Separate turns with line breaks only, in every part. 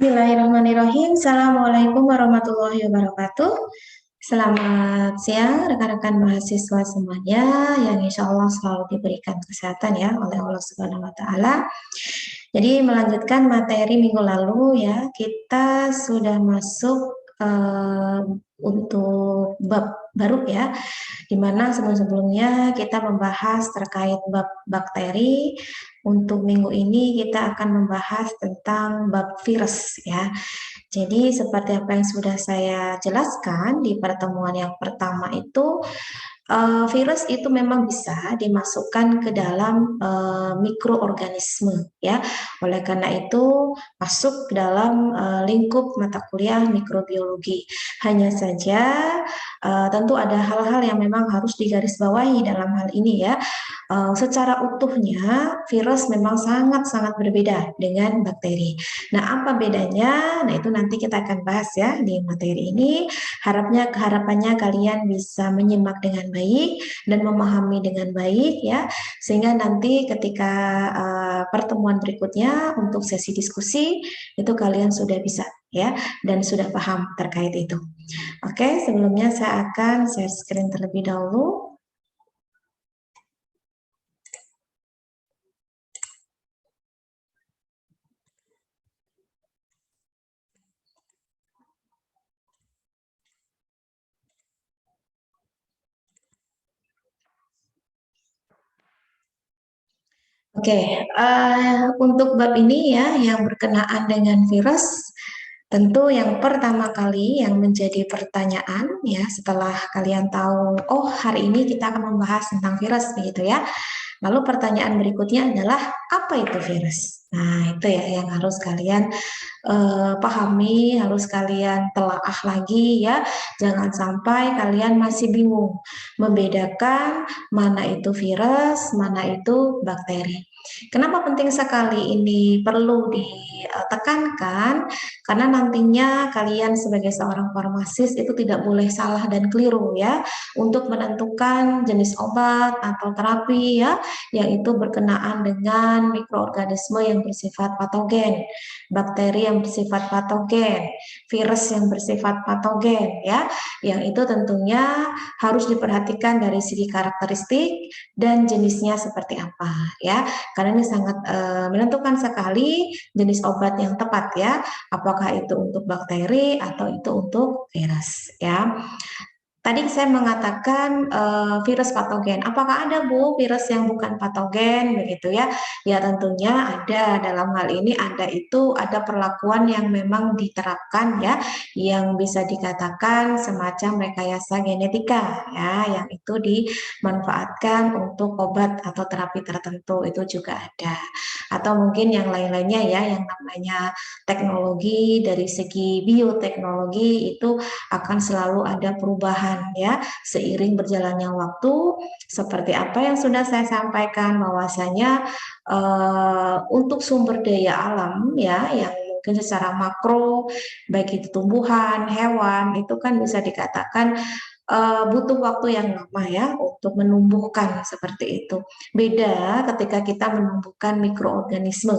Bismillahirrahmanirrahim. Assalamualaikum warahmatullahi wabarakatuh. Selamat siang rekan-rekan mahasiswa semuanya yang insya Allah selalu diberikan kesehatan ya oleh Allah Subhanahu Wa Taala. Jadi melanjutkan materi minggu lalu ya, kita sudah masuk untuk bab baru ya, di mana sebelum-sebelumnya kita membahas terkait bab bakteri. Untuk minggu ini kita akan membahas tentang bab virus ya. Jadi seperti apa yang sudah saya jelaskan di pertemuan yang pertama itu, virus itu memang bisa dimasukkan ke dalam mikroorganisme ya. Oleh karena itu masuk ke dalam lingkup mata kuliah mikrobiologi. Hanya saja tentu ada hal-hal yang memang harus digarisbawahi dalam hal ini ya. Secara utuhnya virus memang sangat-sangat berbeda dengan bakteri. Nah, apa bedanya? Nah, itu nanti kita akan bahas ya di materi ini. Harapannya kalian bisa menyimak dengan baik dan memahami dengan baik ya, sehingga nanti ketika pertemuan berikutnya untuk sesi diskusi itu kalian sudah bisa ya dan sudah paham terkait itu. Oke, sebelumnya saya akan share screen terlebih dahulu. Oke, untuk bab ini ya yang berkenaan dengan virus, tentu yang pertama kali yang menjadi pertanyaan ya setelah kalian tahu, oh hari ini kita akan membahas tentang virus begitu ya. Lalu pertanyaan berikutnya adalah apa itu virus? Nah itu ya yang harus kalian pahami, harus kalian telaah lagi ya. Jangan sampai kalian masih bingung membedakan mana itu virus, mana itu bakteri. Kenapa penting sekali ini perlu ditekankan? Karena nantinya kalian sebagai seorang farmasis itu tidak boleh salah dan keliru ya untuk menentukan jenis obat atau terapi ya yang itu berkenaan dengan mikroorganisme yang bersifat patogen, bakteri yang bersifat patogen, virus yang bersifat patogen ya, yang itu tentunya harus diperhatikan dari segi karakteristik dan jenisnya seperti apa ya, karena ini sangat menentukan sekali jenis obat yang tepat ya, apakah itu untuk bakteri atau itu untuk virus ya. Tadi saya mengatakan virus patogen. Apakah ada Bu virus yang bukan patogen begitu ya? Ya tentunya ada. Dalam hal ini ada perlakuan yang memang diterapkan ya, yang bisa dikatakan semacam rekayasa genetika ya, yang itu dimanfaatkan untuk obat atau terapi tertentu itu juga ada. Atau mungkin yang lain-lainnya ya, yang namanya teknologi dari segi bioteknologi itu akan selalu ada perubahan ya seiring berjalannya waktu, seperti apa yang sudah saya sampaikan bahwasanya untuk sumber daya alam ya yang mungkin secara makro baik itu tumbuhan, hewan itu kan bisa dikatakan butuh waktu yang lama ya untuk menumbuhkan seperti itu. Beda ketika kita menumbuhkan mikroorganisme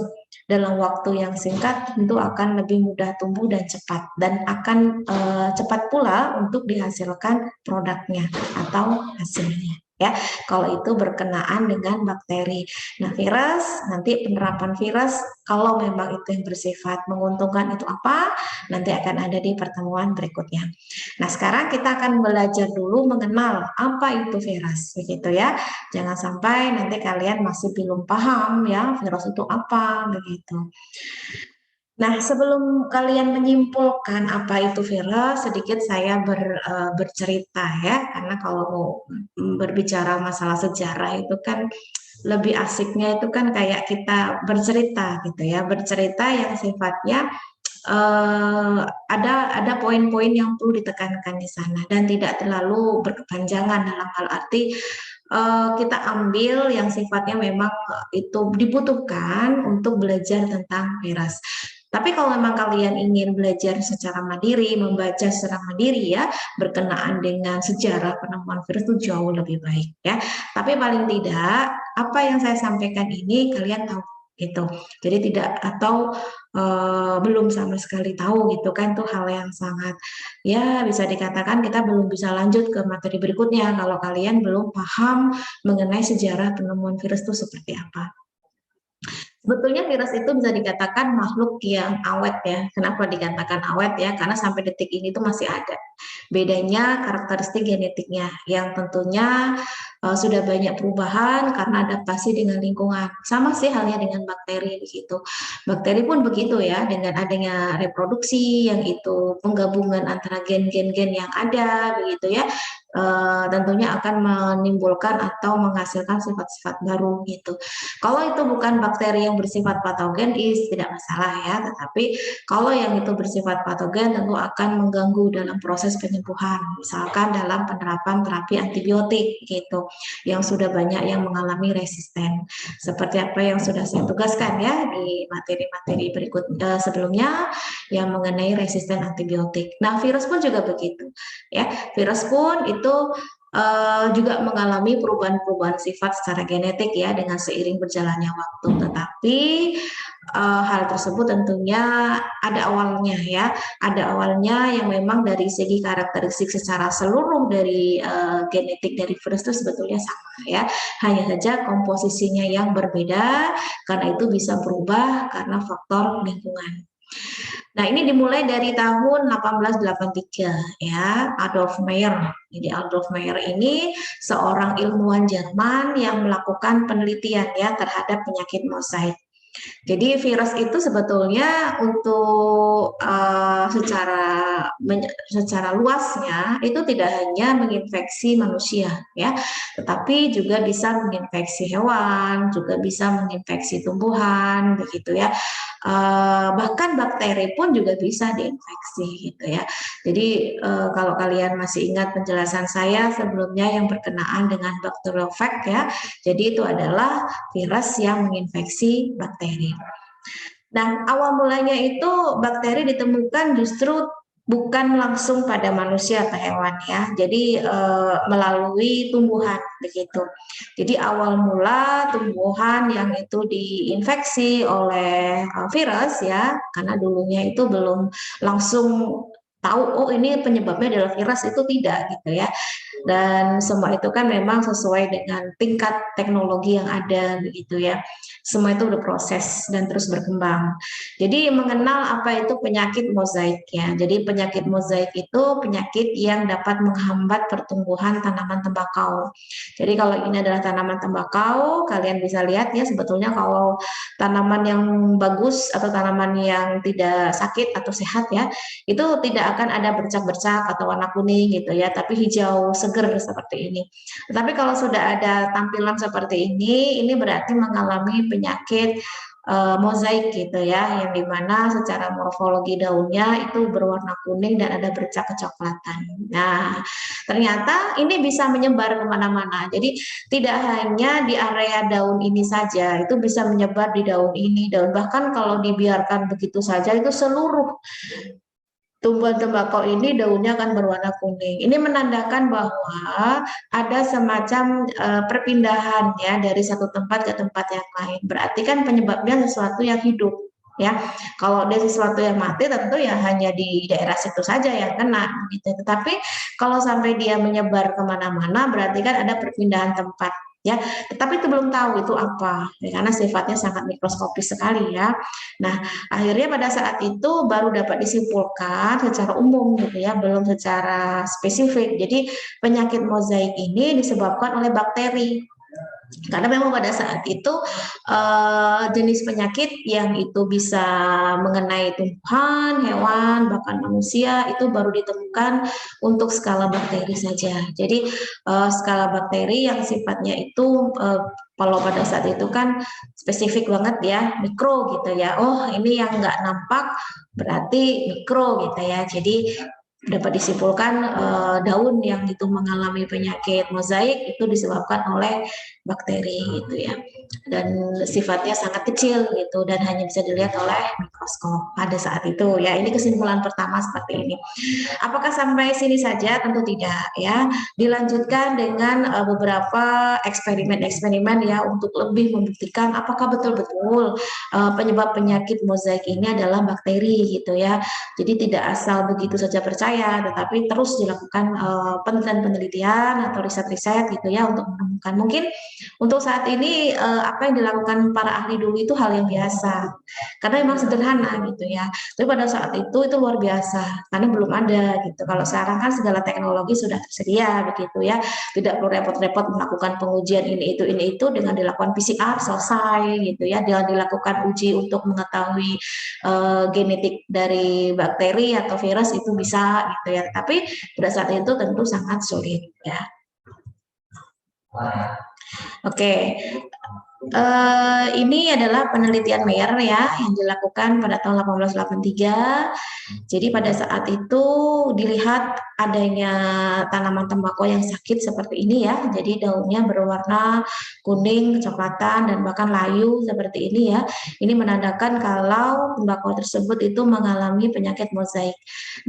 dalam waktu yang singkat tentu akan lebih mudah tumbuh dan cepat, dan akan cepat pula untuk dihasilkan produknya atau hasilnya ya, kalau itu berkenaan dengan bakteri. Nah virus, nanti penerapan virus kalau memang itu yang bersifat menguntungkan itu apa, nanti akan ada di pertemuan berikutnya. Nah sekarang kita akan belajar dulu mengenal apa itu virus begitu ya, jangan sampai nanti kalian masih belum paham ya virus itu apa begitu. Nah, sebelum kalian menyimpulkan apa itu virus, sedikit saya bercerita ya, karena kalau mau berbicara masalah sejarah itu kan lebih asiknya itu kan kayak kita bercerita gitu ya, bercerita yang sifatnya ada poin-poin yang perlu ditekankan di sana dan tidak terlalu berkepanjangan, dalam hal arti kita ambil yang sifatnya memang itu dibutuhkan untuk belajar tentang virus. Tapi kalau memang kalian ingin belajar secara mandiri, membaca secara mandiri ya, berkenaan dengan sejarah penemuan virus itu jauh lebih baik ya. Tapi paling tidak, apa yang saya sampaikan ini kalian tahu gitu. Jadi tidak atau belum sama sekali tahu gitu kan, itu hal yang sangat ya bisa dikatakan kita belum bisa lanjut ke materi berikutnya kalau kalian belum paham mengenai sejarah penemuan virus itu seperti apa. Sebetulnya virus itu bisa dikatakan makhluk yang awet ya. Kenapa dikatakan awet ya? Karena sampai detik ini itu masih ada. Bedanya karakteristik genetiknya yang tentunya sudah banyak perubahan karena adaptasi dengan lingkungan. Sama sih halnya dengan bakteri begitu. Bakteri pun begitu ya, dengan adanya reproduksi yang itu penggabungan antara gen-gen yang ada begitu ya. Tentunya akan menimbulkan atau menghasilkan sifat-sifat baru gitu. Kalau itu bukan bakteri yang bersifat patogen, tidak masalah ya. Tetapi kalau yang itu bersifat patogen tentu akan mengganggu dalam proses penyembuhan. Misalkan dalam penerapan terapi antibiotik gitu, yang sudah banyak yang mengalami resisten. Seperti apa yang sudah saya tugaskan ya di materi-materi berikut sebelumnya yang mengenai resisten antibiotik. Nah, virus pun juga begitu ya. Virus pun itu juga mengalami perubahan-perubahan sifat secara genetik ya dengan seiring berjalannya waktu. Tetapi hal tersebut tentunya ada awalnya ya, ada awalnya yang memang dari segi karakteristik secara seluruh dari genetik dari virus itu sebetulnya sama ya, hanya saja komposisinya yang berbeda karena itu bisa berubah karena faktor lingkungan. Nah, ini dimulai dari tahun 1883 ya, Adolf Meyer. Jadi Adolf Meyer ini seorang ilmuwan Jerman yang melakukan penelitian ya terhadap penyakit mosaik. Jadi virus itu sebetulnya untuk secara luasnya itu tidak hanya menginfeksi manusia ya, tetapi juga bisa menginfeksi hewan, juga bisa menginfeksi tumbuhan begitu ya. Bahkan bakteri pun juga bisa diinfeksi gitu ya. Jadi kalau kalian masih ingat penjelasan saya sebelumnya yang berkenaan dengan bakteriofag ya, jadi itu adalah virus yang menginfeksi bakteri. Nah, awal mulanya itu bakteri ditemukan justru bukan langsung pada manusia atau hewan ya. Jadi melalui tumbuhan begitu. Jadi awal mula tumbuhan yang itu diinfeksi oleh virus ya, karena dulunya itu belum langsung tahu oh ini penyebabnya adalah virus, itu tidak gitu ya. Dan semua itu kan memang sesuai dengan tingkat teknologi yang ada begitu ya. Semua itu berproses dan terus berkembang. Jadi mengenal apa itu penyakit mozaik ya. Jadi penyakit mozaik itu penyakit yang dapat menghambat pertumbuhan tanaman tembakau. Jadi kalau ini adalah tanaman tembakau, kalian bisa lihat ya sebetulnya kalau tanaman yang bagus atau tanaman yang tidak sakit atau sehat ya, itu tidak akan ada bercak-bercak atau warna kuning gitu ya, tapi hijau seger seperti ini. Tetapi kalau sudah ada tampilan seperti ini berarti mengalami penyakit mozaik gitu ya, yang dimana secara morfologi daunnya itu berwarna kuning dan ada bercak kecoklatan. Nah, ternyata ini bisa menyebar kemana-mana. Jadi tidak hanya di area daun ini saja, itu bisa menyebar di daun ini, daun bahkan kalau dibiarkan begitu saja itu seluruh tumbuhan tembakau ini daunnya akan berwarna kuning. Ini menandakan bahwa ada semacam perpindahan ya dari satu tempat ke tempat yang lain. Berarti kan penyebabnya sesuatu yang hidup ya. Kalau dia sesuatu yang mati tentu ya hanya di daerah situ saja yang kena gitu. Tetapi kalau sampai dia menyebar kemana-mana berarti kan ada perpindahan tempat ya. Tetapi itu belum tahu itu apa ya, karena sifatnya sangat mikroskopis sekali ya. Nah, akhirnya pada saat itu baru dapat disimpulkan secara umum gitu ya, belum secara spesifik. Jadi penyakit mozaik ini disebabkan oleh bakteri. Karena memang pada saat itu jenis penyakit yang itu bisa mengenai tumbuhan, hewan, bahkan manusia itu baru ditemukan untuk skala bakteri saja. Jadi skala bakteri yang sifatnya itu kalau pada saat itu kan spesifik banget ya, mikro gitu ya. Oh ini yang nggak nampak berarti mikro gitu ya. Jadi dapat disimpulkan daun yang itu mengalami penyakit mozaik itu disebabkan oleh bakteri gitu ya, dan sifatnya sangat kecil gitu dan hanya bisa dilihat oleh mikroskop pada saat itu ya. Ini kesimpulan pertama seperti ini. Apakah sampai sini saja? Tentu tidak ya. Dilanjutkan dengan beberapa eksperimen-eksperimen ya untuk lebih membuktikan apakah betul-betul penyebab penyakit mozaik ini adalah bakteri gitu ya. Jadi tidak asal begitu saja percaya, tetapi terus dilakukan penelitian-penelitian atau riset-riset gitu ya untuk menemukan. Mungkin untuk saat ini apa yang dilakukan para ahli dulu itu hal yang biasa, karena memang sederhana gitu ya. Tapi pada saat itu luar biasa karena belum ada gitu. Kalau sekarang kan segala teknologi sudah tersedia begitu ya, tidak perlu repot-repot melakukan pengujian ini itu dengan dilakukan PCR selesai gitu ya, dengan dilakukan uji untuk mengetahui genetik dari bakteri atau virus itu bisa gitu ya. Tapi pada saat itu tentu sangat sulit ya. Oke, ini adalah penelitian Mayer ya yang dilakukan pada tahun 1883. Jadi pada saat itu dilihat adanya tanaman tembakau yang sakit seperti ini ya. Jadi daunnya berwarna kuning, kecoklatan, dan bahkan layu seperti ini ya. Ini menandakan kalau tembakau tersebut itu mengalami penyakit mozaik.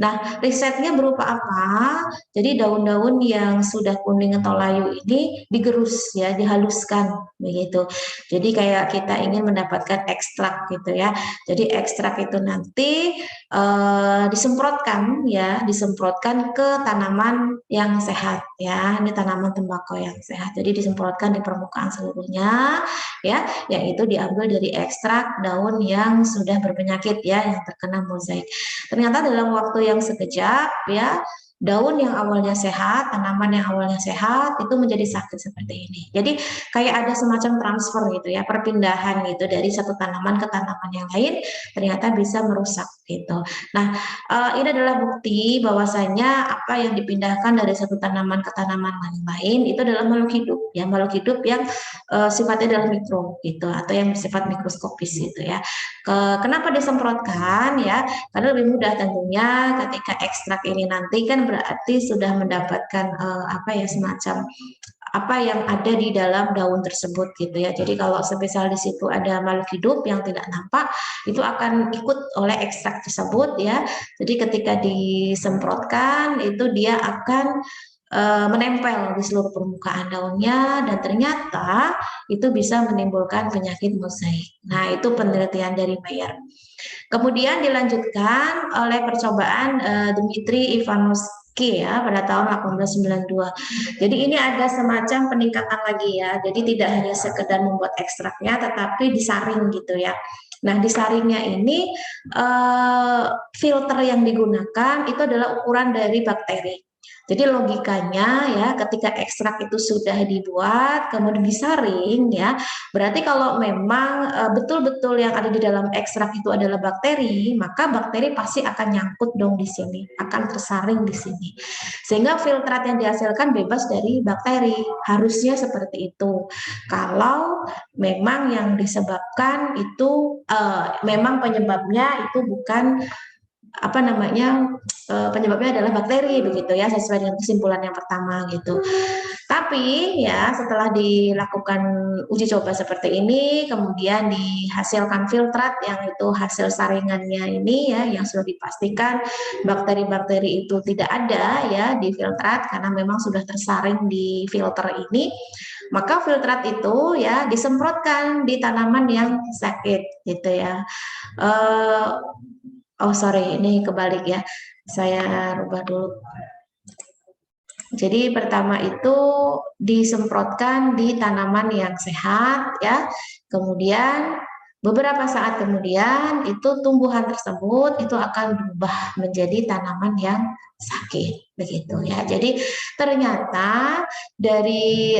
Nah, risetnya berupa apa? Jadi daun-daun yang sudah kuning atau layu ini digerus ya, dihaluskan begitu. Jadi kayak kita ingin mendapatkan ekstrak gitu ya. Jadi ekstrak itu nanti disemprotkan ya, disemprotkan ke tanaman yang sehat ya. Ini tanaman tembakau yang sehat. Jadi disemprotkan di permukaan seluruhnya ya, yang itu diambil dari ekstrak daun yang sudah berpenyakit ya, yang terkena mozaik. Ternyata dalam waktu yang sekejap ya, daun yang awalnya sehat, tanaman yang awalnya sehat itu menjadi sakit seperti ini. Jadi kayak ada semacam transfer gitu ya, perpindahan gitu dari satu tanaman ke tanaman yang lain ternyata bisa merusak gitu. Nah, ini adalah bukti bahwasanya apa yang dipindahkan dari satu tanaman ke tanaman lain itu adalah makhluk hidup ya, makhluk hidup yang sifatnya adalah mikro gitu atau yang bersifat mikroskopis gitu ya. Kenapa disemprotkan ya? Karena lebih mudah tentunya ketika ekstrak ini nanti kan berarti sudah mendapatkan apa ya, semacam apa yang ada di dalam daun tersebut gitu ya. Jadi kalau semisal di situ ada makhluk hidup yang tidak nampak, itu akan ikut oleh ekstrak tersebut ya. Jadi ketika disemprotkan itu dia akan menempel di seluruh permukaan daunnya dan ternyata itu bisa menimbulkan penyakit mozaik. Nah, itu penelitian dari Mayer. Kemudian dilanjutkan oleh percobaan Dmitri Ivanovsky ya pada tahun 1892. Jadi ini ada semacam peningkatan lagi ya. Jadi tidak hanya sekedar membuat ekstraknya, tetapi disaring gitu ya. Nah, disaringnya ini filter yang digunakan itu adalah ukuran dari bakteri. Jadi logikanya ya, ketika ekstrak itu sudah dibuat, kemudian disaring ya, berarti kalau memang betul-betul yang ada di dalam ekstrak itu adalah bakteri, maka bakteri pasti akan nyangkut dong di sini, akan tersaring di sini. Sehingga filtrat yang dihasilkan bebas dari bakteri, harusnya seperti itu. Kalau memang yang disebabkan itu memang penyebabnya itu bukan apa namanya, penyebabnya adalah bakteri begitu ya, sesuai dengan kesimpulan yang pertama gitu. Tapi ya setelah dilakukan uji coba seperti ini, kemudian dihasilkan filtrat yang itu hasil saringannya ini ya, yang sudah dipastikan bakteri-bakteri itu tidak ada ya di filtrat karena memang sudah tersaring di filter ini, maka filtrat itu ya disemprotkan di tanaman yang sakit gitu ya. Oh sorry, ini kebalik ya. Saya rubah dulu. Jadi pertama itu disemprotkan di tanaman yang sehat ya. Kemudian beberapa saat kemudian itu tumbuhan tersebut itu akan berubah menjadi tanaman yang sakit begitu ya. Jadi ternyata dari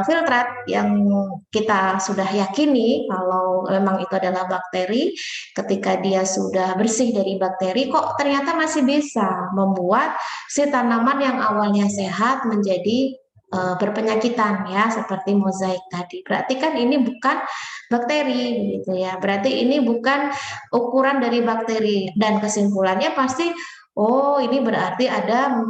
filtrat yang kita sudah yakini kalau memang itu adalah bakteri, ketika dia sudah bersih dari bakteri kok ternyata masih bisa membuat si tanaman yang awalnya sehat menjadi berpenyakitan ya, seperti mozaik tadi. Berarti kan ini bukan bakteri gitu ya. Berarti ini bukan ukuran dari bakteri dan kesimpulannya pasti Oh, ini berarti ada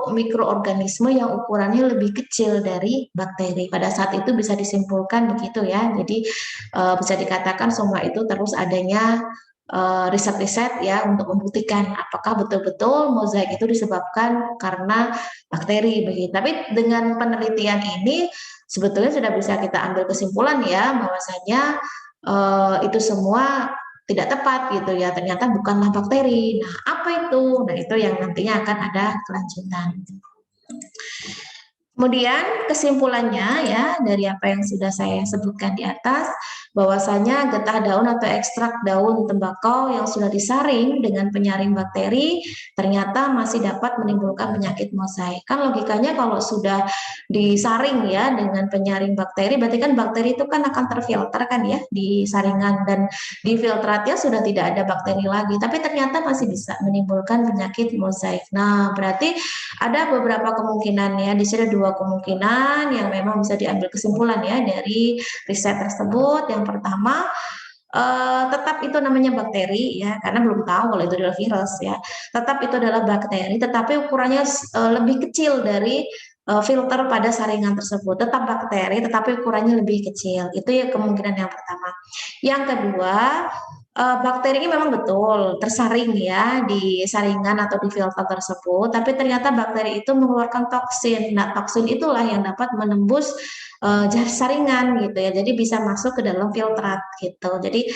mikroorganisme yang ukurannya lebih kecil dari bakteri. Pada saat itu bisa disimpulkan begitu ya. Jadi bisa dikatakan semua itu terus adanya riset-riset ya untuk membuktikan apakah betul-betul mozaik itu disebabkan karena bakteri begitu. Tapi dengan penelitian ini sebetulnya sudah bisa kita ambil kesimpulan ya bahwasanya itu semua tidak tepat gitu ya, ternyata bukanlah bakteri. Nah, apa itu? Nah, itu yang nantinya akan ada kelanjutan. Kemudian kesimpulannya ya dari apa yang sudah saya sebutkan di atas, bahwasanya getah daun atau ekstrak daun tembakau yang sudah disaring dengan penyaring bakteri ternyata masih dapat menimbulkan penyakit mozaik. Kan logikanya kalau sudah disaring ya dengan penyaring bakteri, berarti kan bakteri itu kan akan terfilter kan ya di saringan, dan di filtratnya sudah tidak ada bakteri lagi, tapi ternyata masih bisa menimbulkan penyakit mozaik. Nah, berarti ada beberapa kemungkinan ya, di sini ada dua kemungkinan yang memang bisa diambil kesimpulan ya dari riset tersebut. Yang pertama, tetap itu namanya bakteri ya, karena belum tahu kalau itu adalah virus ya. Tetap itu adalah bakteri, tetapi ukurannya lebih kecil dari filter pada saringan tersebut. Tetap bakteri, tetapi ukurannya lebih kecil. Itu ya kemungkinan yang pertama. Yang kedua, bakteri ini memang betul tersaring ya di saringan atau di filter tersebut, tapi ternyata bakteri itu mengeluarkan toksin. Nah, toksin itulah yang dapat menembus saringan gitu ya, jadi bisa masuk ke dalam filtrat gitu. Jadi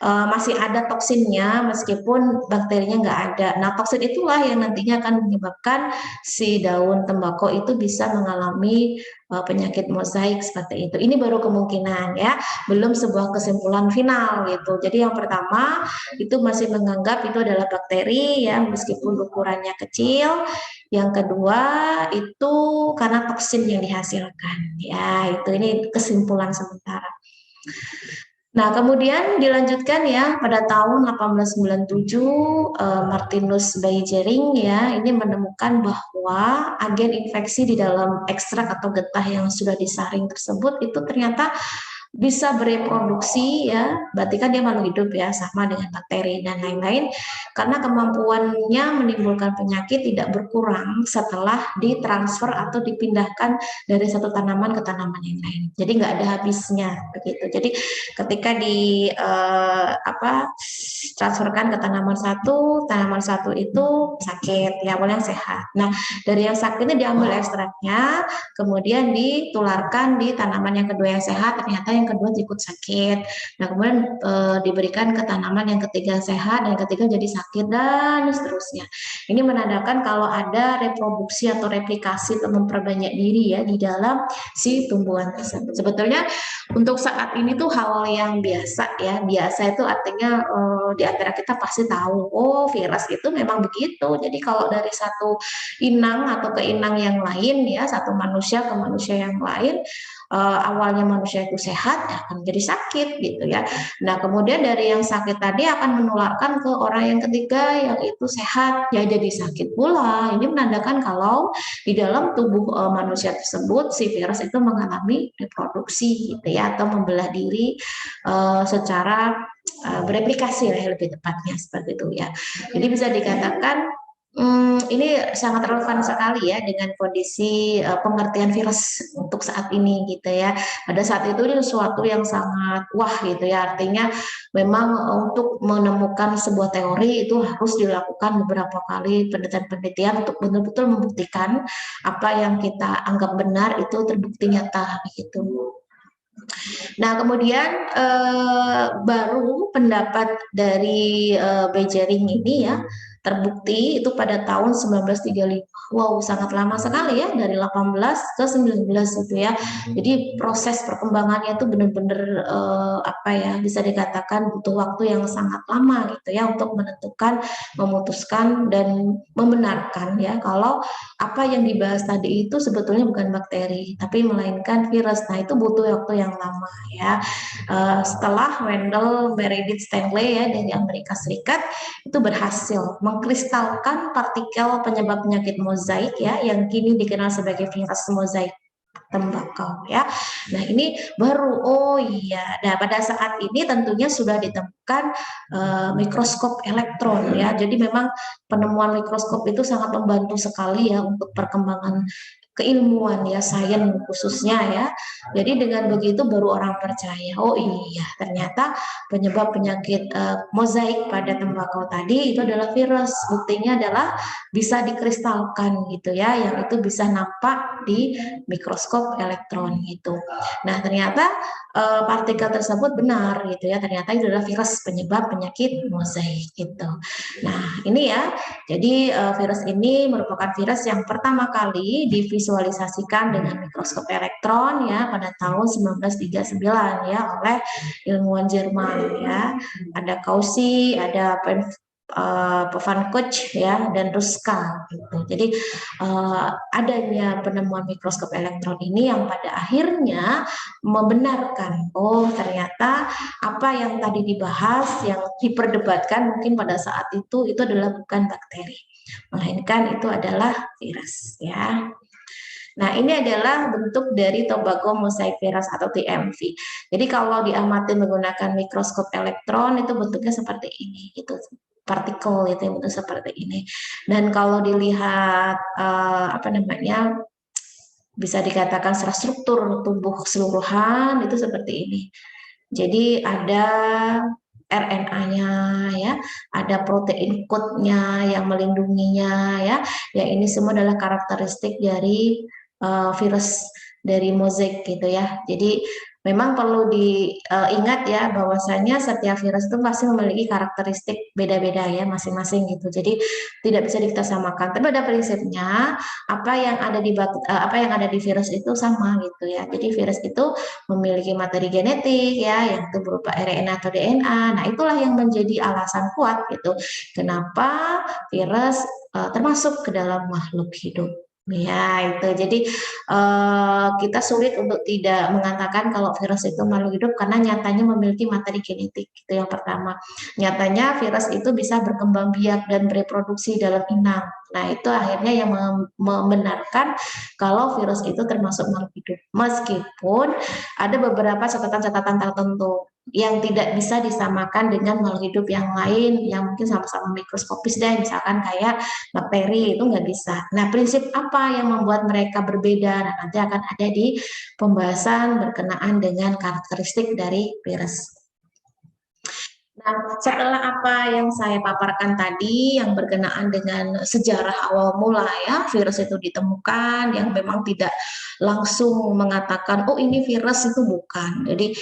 masih ada toksinnya meskipun bakterinya nggak ada. Nah, toksin itulah yang nantinya akan menyebabkan si daun tembakau itu bisa mengalami penyakit mozaik seperti itu. Ini baru kemungkinan ya, belum sebuah kesimpulan final gitu. Jadi yang pertama itu masih menganggap itu adalah bakteri ya, meskipun ukurannya kecil. Yang kedua itu karena toksin yang dihasilkan ya, itu ini kesimpulan sementara. Nah, kemudian dilanjutkan ya pada tahun 1897 Martinus Beijering ya ini menemukan bahwa agen infeksi di dalam ekstrak atau getah yang sudah disaring tersebut itu ternyata bisa bereproduksi ya, berarti kan dia makhluk hidup ya, sama dengan bakteri dan lain-lain, karena kemampuannya menimbulkan penyakit tidak berkurang setelah ditransfer atau dipindahkan dari satu tanaman ke tanaman yang lain. Jadi nggak ada habisnya begitu. Jadi ketika di transferkan ke tanaman satu itu sakit ya, boleh yang sehat. Nah, dari yang sakit ini diambil ekstraknya, kemudian ditularkan di tanaman yang kedua yang sehat, ternyata yang kedua ikut sakit. Nah, kemudian diberikan ke tanaman yang ketiga sehat, dan yang ketiga jadi sakit, dan seterusnya. Ini menandakan kalau ada reproduksi atau replikasi atau memperbanyak diri ya di dalam si tumbuhan tersebut. Sebetulnya untuk saat ini tuh hal yang biasa ya. Biasa itu artinya di antara kita pasti tahu, oh virus itu memang begitu. Jadi kalau dari satu inang atau ke inang yang lain ya, satu manusia ke manusia yang lain, awalnya manusia itu sehat akan jadi sakit gitu ya. Nah, kemudian dari yang sakit tadi akan menularkan ke orang yang ketiga yang itu sehat ya, jadi sakit pula. Ini menandakan kalau di dalam tubuh manusia tersebut si virus itu mengalami reproduksi gitu ya, atau membelah diri secara bereplikasi lah lebih tepatnya seperti itu ya. Jadi bisa dikatakan ini sangat relevan sekali ya dengan kondisi pengertian virus untuk saat ini gitu ya. Pada saat itu ini sesuatu yang sangat wah gitu ya. Artinya memang untuk menemukan sebuah teori itu harus dilakukan beberapa kali penelitian-penelitian untuk betul-betul membuktikan apa yang kita anggap benar itu terbukti nyata gitu. Nah, kemudian baru pendapat dari Beijering ini ya terbukti itu pada tahun 1935. Wow, sangat lama sekali ya, dari 18 ke 19 itu ya. Jadi proses perkembangannya itu benar-benar apa ya, bisa dikatakan butuh waktu yang sangat lama gitu ya untuk menentukan, memutuskan dan membenarkan ya kalau apa yang dibahas tadi itu sebetulnya bukan bakteri, tapi melainkan virus. Nah, itu butuh waktu yang lama ya. Setelah Wendell Meredith Stanley ya dari Amerika Serikat itu berhasil mengkristalkan partikel penyebab penyakit mozaik ya yang kini dikenal sebagai virus mozaik tembakau ya. Nah ini baru, oh iya. Nah pada saat ini tentunya sudah ditemukan mikroskop elektron ya. Jadi memang penemuan mikroskop itu sangat membantu sekali ya untuk perkembangan keilmuan ya, sains khususnya ya. Jadi dengan begitu baru orang percaya, oh iya ternyata penyebab penyakit mozaik pada tembakau tadi itu adalah virus. Buktinya adalah bisa dikristalkan gitu ya, yang itu bisa nampak di mikroskop elektron gitu. Nah ternyata partikel tersebut benar gitu ya, ternyata itu adalah virus penyebab penyakit mozaik gitu. Nah ini ya, jadi virus ini merupakan virus yang pertama kali divisualisasikan dengan mikroskop elektron ya pada tahun 1939 ya oleh ilmuwan Jerman ya. Ada Cauchy, ada Van Koch ya dan Ruska gitu. Jadi adanya penemuan mikroskop elektron ini yang pada akhirnya membenarkan oh ternyata apa yang tadi dibahas yang diperdebatkan mungkin pada saat itu adalah bukan bakteri melainkan itu adalah virus ya. Nah, ini adalah bentuk dari Tobago mosaic virus atau TMV. Jadi kalau diamati menggunakan mikroskop elektron itu bentuknya seperti ini gitu. Partikel itu bentuk seperti ini. Dan kalau dilihat apa namanya bisa dikatakan secara struktur tubuh keseluruhan itu seperti ini. Jadi ada RNA-nya ya, ada protein code-nya yang melindunginya ya. Ya ini semua adalah karakteristik dari virus dari mozaik gitu ya. Jadi memang perlu diingat ya bahwasanya setiap virus itu pasti memiliki karakteristik beda-beda ya masing-masing gitu. Jadi tidak bisa kita samakan. Tapi pada prinsipnya apa yang ada di virus itu sama gitu ya. Jadi virus itu memiliki materi genetik ya yang itu berupa RNA atau DNA. Nah, itulah yang menjadi alasan kuat gitu. Kenapa virus termasuk ke dalam makhluk hidup. Ya, itu. Jadi kita sulit untuk tidak mengatakan kalau virus itu makhluk hidup karena nyatanya memiliki materi genetik. Itu yang pertama. Nyatanya virus itu bisa berkembang biak dan bereproduksi dalam inang. Nah, itu akhirnya yang membenarkan kalau virus itu termasuk makhluk hidup. Meskipun ada beberapa catatan-catatan tertentu yang tidak bisa disamakan dengan makhluk hidup yang lain yang mungkin sama-sama mikroskopis dan misalkan kayak bakteri itu nggak bisa. Nah, prinsip apa yang membuat mereka berbeda? Nah, nanti akan ada di pembahasan berkenaan dengan karakteristik dari virus. Nah, setelah apa yang saya paparkan tadi yang berkenaan dengan sejarah awal mula ya virus itu ditemukan yang memang tidak langsung mengatakan oh ini virus itu bukan. Jadi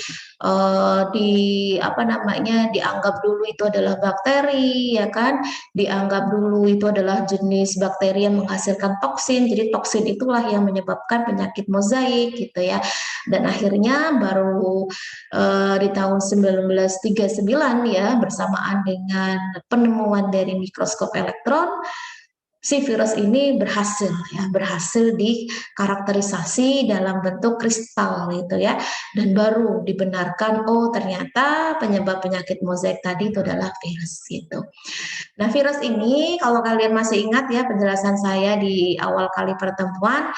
di apa namanya dianggap dulu itu adalah bakteri ya kan, dianggap dulu itu adalah jenis bakteri yang menghasilkan toksin. Jadi toksin itulah yang menyebabkan penyakit mozaik gitu ya. Dan akhirnya baru di tahun 1939 ya bersamaan dengan penemuan dari mikroskop elektron si virus ini berhasil dikarakterisasi dalam bentuk kristal gitu ya dan baru dibenarkan oh ternyata penyebab penyakit mozaik tadi itu adalah virus gitu. Nah, virus ini kalau kalian masih ingat ya penjelasan saya di awal kali pertemuan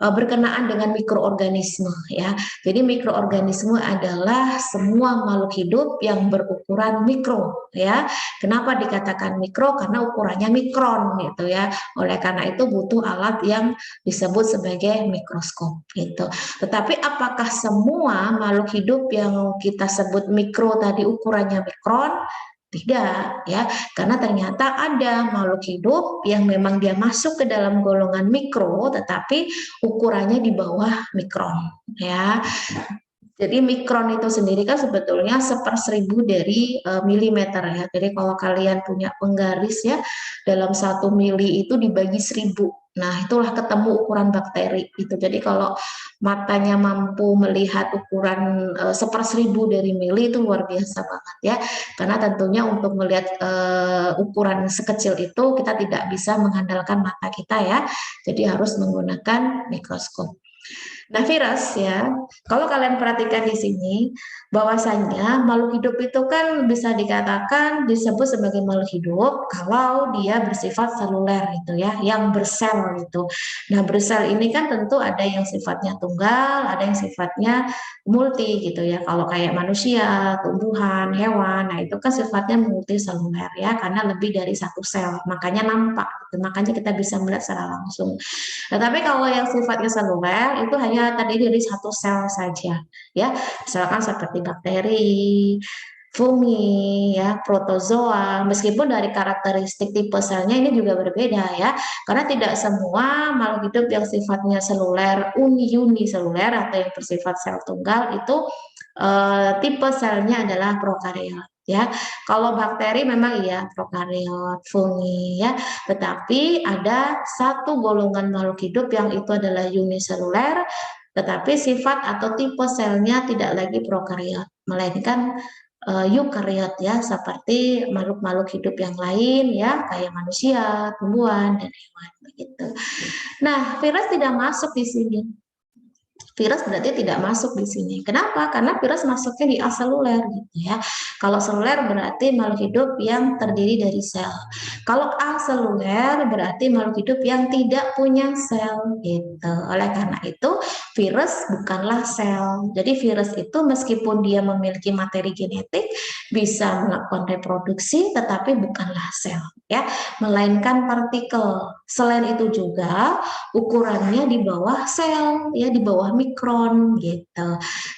berkenaan dengan mikroorganisme ya. Jadi mikroorganisme adalah semua makhluk hidup yang berukuran mikro ya. Kenapa dikatakan mikro? Karena ukurannya mikron gitu ya. Oleh karena itu butuh alat yang disebut sebagai mikroskop gitu. Tetapi apakah semua makhluk hidup yang kita sebut mikro tadi ukurannya mikron? Tidak ya, karena ternyata ada makhluk hidup yang memang dia masuk ke dalam golongan mikro tetapi ukurannya di bawah mikron ya. Jadi mikron itu sendiri kan sebetulnya 1/1000 dari milimeter ya. Jadi kalau kalian punya penggaris ya, dalam 1 mili itu dibagi 1000. Nah, itulah ketemu ukuran bakteri itu. Jadi kalau matanya mampu melihat ukuran 1/1000 dari mili itu luar biasa banget ya. Karena tentunya untuk melihat ukuran sekecil itu kita tidak bisa mengandalkan mata kita ya. Jadi harus menggunakan mikroskop. Nah, virus ya, kalau kalian perhatikan di sini, bahwasannya makhluk hidup itu kan bisa dikatakan disebut sebagai makhluk hidup kalau dia bersifat seluler gitu ya, yang bersel gitu. Nah, bersel ini kan tentu ada yang sifatnya tunggal, ada yang sifatnya multi gitu ya. Kalau kayak manusia, tumbuhan, hewan, nah itu kan sifatnya multiseluler ya, karena lebih dari satu sel, makanya nampak, gitu. Makanya kita bisa melihat secara langsung. Tetapi kalau yang sifatnya seluler itu hanya terdiri dari satu sel saja, ya. Misalkan seperti bakteri, fungi, ya, protozoa. Meskipun dari karakteristik tipe selnya ini juga berbeda, ya, karena tidak semua makhluk hidup yang sifatnya seluler, uniseluler atau yang bersifat sel tunggal itu tipe selnya adalah prokariot. Ya, kalau bakteri memang iya prokariot, fungi, ya, tetapi ada satu golongan makhluk hidup yang itu adalah uniseluler, tetapi sifat atau tipe selnya tidak lagi prokariot, melainkan eukariot ya, seperti makhluk-makhluk hidup yang lain ya, kayak manusia, tumbuhan, dan hewan begitu. Nah, virus tidak masuk di sini. Virus berarti tidak masuk di sini. Kenapa? Karena virus masuknya di aseluler gitu ya. Kalau seluler berarti makhluk hidup yang terdiri dari sel. Kalau aseluler berarti makhluk hidup yang tidak punya sel gitu. Oleh karena itu virus bukanlah sel. Jadi virus itu meskipun dia memiliki materi genetik bisa melakukan reproduksi tetapi bukanlah sel ya, melainkan partikel. Selain itu juga ukurannya di bawah sel ya, di bawah mikron gitu.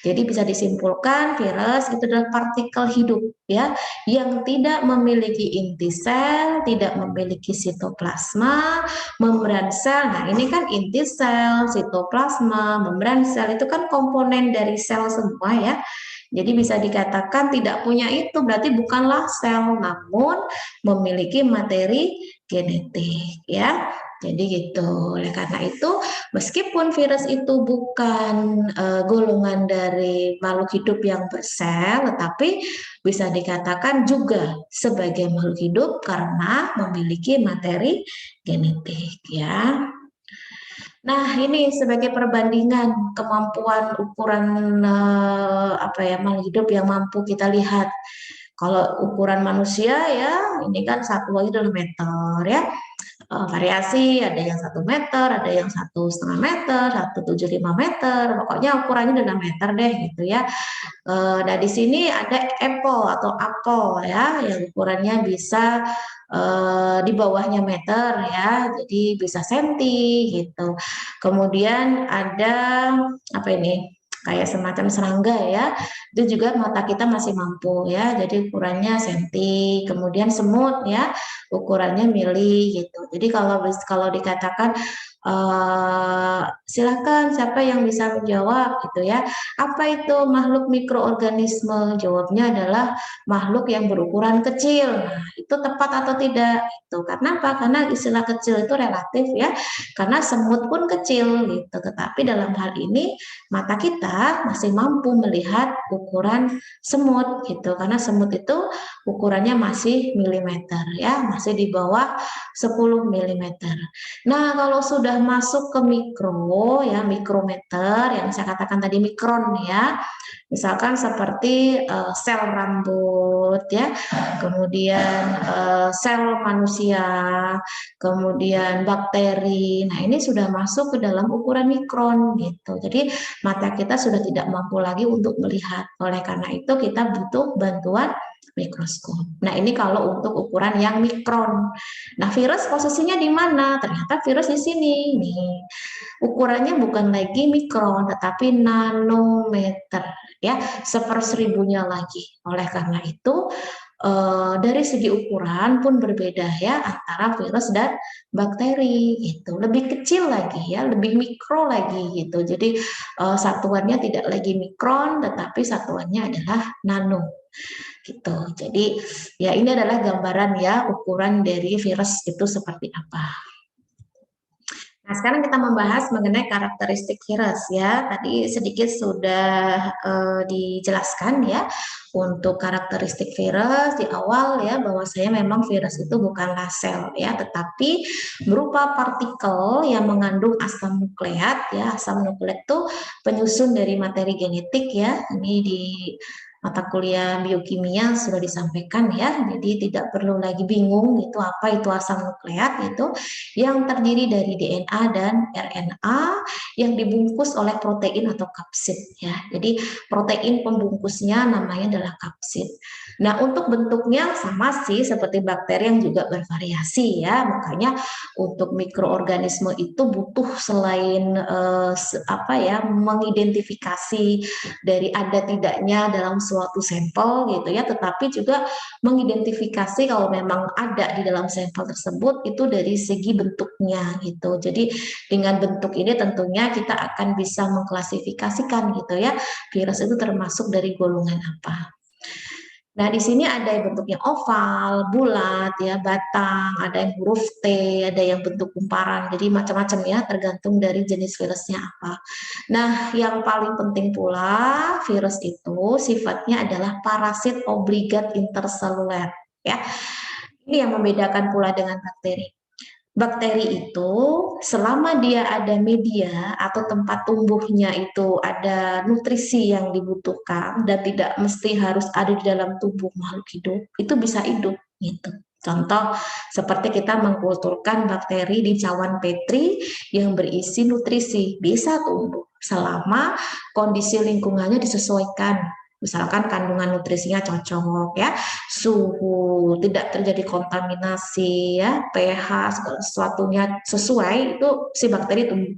Jadi bisa disimpulkan virus itu adalah partikel hidup ya, yang tidak memiliki inti sel, tidak memiliki sitoplasma, membran sel. Nah, ini kan inti sel, sitoplasma, membran sel itu kan komponen dari sel semua ya. Jadi bisa dikatakan tidak punya itu berarti bukanlah sel, namun memiliki materi genetik ya. Jadi gitu. Oleh karena itu, meskipun virus itu bukan golongan dari makhluk hidup yang bersel, tetapi bisa dikatakan juga sebagai makhluk hidup karena memiliki materi genetik ya. Nah, ini sebagai perbandingan kemampuan ukuran apa ya makhluk hidup yang mampu kita lihat. Kalau ukuran manusia ya, ini kan satu lagi dalam meter ya. Variasi ada yang 1 meter, ada yang 1,5 meter, 1,75 meter, pokoknya ukurannya dalam meter deh gitu ya. Nah di sini ada apple atau apel ya, yang ukurannya bisa di bawahnya meter ya, jadi bisa senti gitu. Kemudian ada apa ini? Kayak semacam serangga ya, itu juga mata kita masih mampu ya, jadi ukurannya senti. Kemudian semut ya, ukurannya mili gitu. Jadi kalau dikatakan silakan siapa yang bisa menjawab gitu ya. Apa itu makhluk mikroorganisme? Jawabnya adalah makhluk yang berukuran kecil. Nah, itu tepat atau tidak? Itu karena apa? Karena istilah kecil itu relatif ya. Karena semut pun kecil gitu. Tetapi dalam hal ini mata kita masih mampu melihat ukuran semut gitu. Karena semut itu ukurannya masih milimeter ya, masih di bawah 10 milimeter. Nah, kalau sudah masuk ke mikro ya, mikrometer yang saya katakan tadi mikron ya. Misalkan seperti sel rambut ya, kemudian sel manusia, kemudian bakteri. Nah, ini sudah masuk ke dalam ukuran mikron gitu. Jadi mata kita sudah tidak mampu lagi untuk melihat. Oleh karena itu kita butuh bantuan mikroskop. Nah, ini kalau untuk ukuran yang mikron. Nah, virus posisinya di mana? Ternyata virus di sini nih. Ukurannya bukan lagi mikron, tetapi nanometer, ya, seperseribunya lagi. Oleh karena itu, dari segi ukuran pun berbeda ya antara virus dan bakteri itu lebih kecil lagi ya, lebih mikro lagi gitu. Jadi satuannya tidak lagi mikron, tetapi satuannya adalah nano gitu. Jadi ya ini adalah gambaran ya ukuran dari virus itu seperti apa. Nah, sekarang kita membahas mengenai karakteristik virus ya. Tadi sedikit sudah dijelaskan ya untuk karakteristik virus di awal ya, bahwasanya memang virus itu bukanlah sel ya, tetapi berupa partikel yang mengandung asam nukleat ya. Asam nukleat itu penyusun dari materi genetik ya. Ini di mata kuliah biokimia sudah disampaikan ya. Jadi tidak perlu lagi bingung itu apa itu asam nukleat, itu yang terdiri dari DNA dan RNA yang dibungkus oleh protein atau kapsid ya. Jadi protein pembungkusnya namanya adalah kapsid. Nah, untuk bentuknya sama sih seperti bakteri yang juga bervariasi ya. Makanya untuk mikroorganisme itu butuh selain apa ya, mengidentifikasi dari ada tidaknya dalam suatu sampel gitu ya, tetapi juga mengidentifikasi kalau memang ada di dalam sampel tersebut itu dari segi bentuknya gitu. Jadi dengan bentuk ini tentunya kita akan bisa mengklasifikasikan gitu ya, virus itu termasuk dari golongan apa. Nah, di sini ada yang bentuknya oval, bulat, ya, batang, ada yang huruf T, ada yang bentuk kumparan. Jadi macam-macam ya, tergantung dari jenis virusnya apa. Nah, yang paling penting pula, virus itu sifatnya adalah parasit obligat interseluler. Ya, ini yang membedakan pula dengan bakteri. Bakteri itu selama dia ada media atau tempat tumbuhnya itu ada nutrisi yang dibutuhkan dan tidak mesti harus ada di dalam tubuh makhluk hidup, itu bisa hidup gitu. Contoh seperti kita mengkulturkan bakteri di cawan Petri yang berisi nutrisi, bisa tumbuh selama kondisi lingkungannya disesuaikan. Misalkan kandungan nutrisinya cocok ya, suhu, tidak terjadi kontaminasi ya, pH segala sesuatunya sesuai, itu si bakteri tumbuh.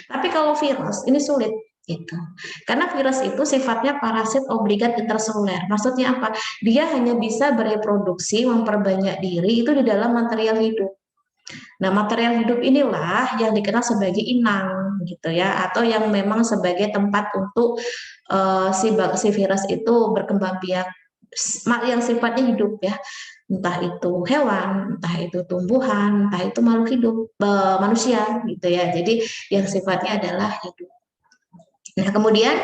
Tapi kalau virus ini sulit gitu. Karena virus itu sifatnya parasit obligat interseluler. Maksudnya apa? Dia hanya bisa bereproduksi, memperbanyak diri itu di dalam material hidup. Nah, material hidup inilah yang dikenal sebagai inang gitu ya, atau yang memang sebagai tempat untuk si virus itu berkembang biak yang sifatnya hidup ya, entah itu hewan, entah itu tumbuhan, entah itu makhluk hidup, manusia gitu ya. Jadi yang sifatnya adalah hidup. Nah, kemudian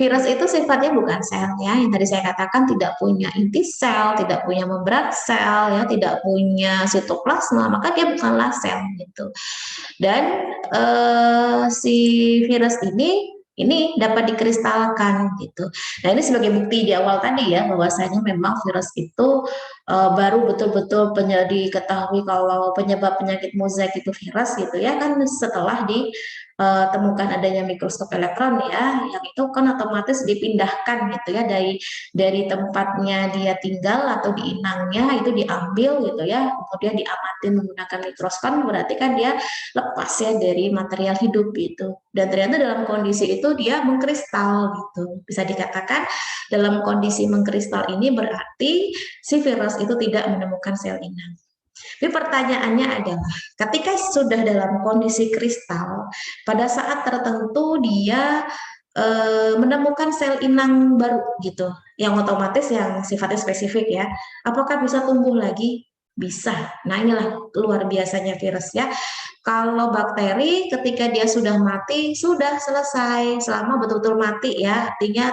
virus itu sifatnya bukan sel ya, yang tadi saya katakan tidak punya inti sel, tidak punya membran sel ya, tidak punya sitoplasma, maka dia bukanlah sel gitu. Dan si virus ini dapat dikristalkan gitu. Nah, ini sebagai bukti di awal tadi ya, bahwasanya memang virus itu baru betul-betul diketahui kalau penyebab penyakit mozaik itu virus gitu ya, kan setelah ditemukan adanya mikroskop elektron ya, yang itu kan otomatis dipindahkan gitu ya, dari tempatnya dia tinggal atau di inangnya itu diambil gitu ya, kemudian diamati menggunakan mikroskop, berarti kan dia lepas ya dari material hidup gitu. Dan ternyata dalam kondisi itu dia mengkristal gitu. Bisa dikatakan dalam kondisi mengkristal ini berarti si virus itu tidak menemukan sel inang. Tapi pertanyaannya adalah, ketika sudah dalam kondisi kristal, pada saat tertentu dia menemukan sel inang baru gitu, yang otomatis yang sifatnya spesifik ya, apakah bisa tumbuh lagi? Bisa. Nah, inilah luar biasanya virus ya. Kalau bakteri ketika dia sudah mati, sudah selesai. Selama betul-betul mati ya, artinya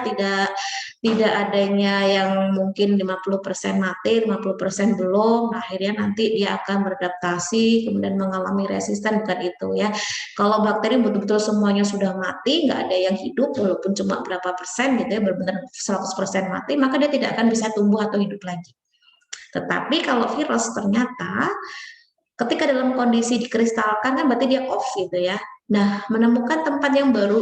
tidak adanya yang mungkin 50% mati, 50% belum. Nah, akhirnya nanti dia akan beradaptasi, kemudian mengalami resisten, bukan itu ya. Kalau bakteri betul-betul semuanya sudah mati, nggak ada yang hidup, walaupun cuma berapa persen gitu ya, benar-benar 100% mati, maka dia tidak akan bisa tumbuh atau hidup lagi. Tetapi kalau virus ternyata ketika dalam kondisi dikristalkan kan berarti dia off gitu ya. Nah, menemukan tempat yang baru,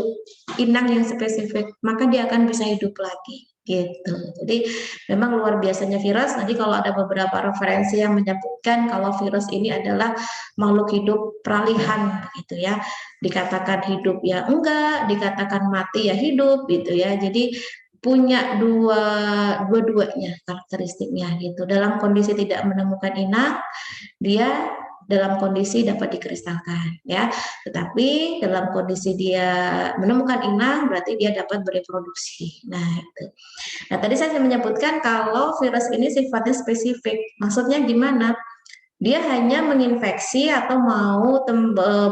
inang yang spesifik, maka dia akan bisa hidup lagi gitu. Jadi memang luar biasanya virus. Nanti kalau ada beberapa referensi yang menyebutkan kalau virus ini adalah makhluk hidup peralihan gitu ya. Dikatakan hidup ya enggak, dikatakan mati ya hidup gitu ya. Jadi punya dua-duanya karakteristiknya gitu. Dalam kondisi tidak menemukan inang, dia dalam kondisi dapat dikristalkan ya. Tetapi dalam kondisi dia menemukan inang berarti dia dapat bereproduksi. Nah, itu. Nah, tadi saya menyebutkan kalau virus ini sifatnya spesifik. Maksudnya gimana? Dia hanya menginfeksi atau mau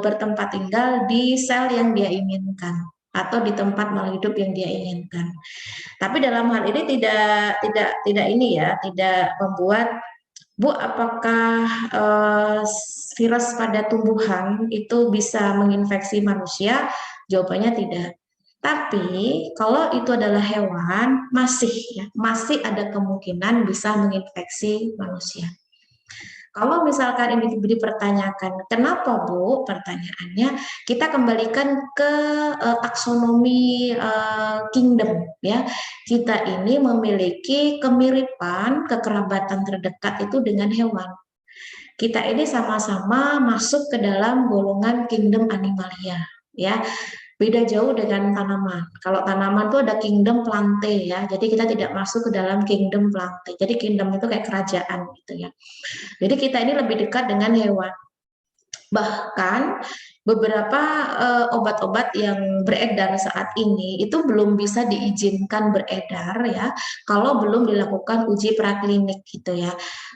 bertempat tinggal di sel yang dia inginkan atau di tempat makhluk hidup yang dia inginkan. Tapi dalam hal ini tidak ini ya, tidak membuat Bu, apakah virus pada tumbuhan itu bisa menginfeksi manusia? Jawabannya tidak. Tapi kalau itu adalah hewan, masih ada kemungkinan bisa menginfeksi manusia. Kalau misalkan ini dipertanyakan, kenapa Bu? Pertanyaannya, kita kembalikan ke taksonomi kingdom ya. Kita ini memiliki kemiripan, kekerabatan terdekat itu dengan hewan. Kita ini sama-sama masuk ke dalam golongan kingdom animalia ya. Beda jauh dengan tanaman. Kalau tanaman itu ada kingdom plante ya. Jadi kita tidak masuk ke dalam kingdom plante. Jadi kingdom itu kayak kerajaan gitu ya. Jadi kita ini lebih dekat dengan hewan. Bahkan beberapa obat-obat yang beredar saat ini itu belum bisa diizinkan beredar ya kalau belum dilakukan uji praklinik gitu ya.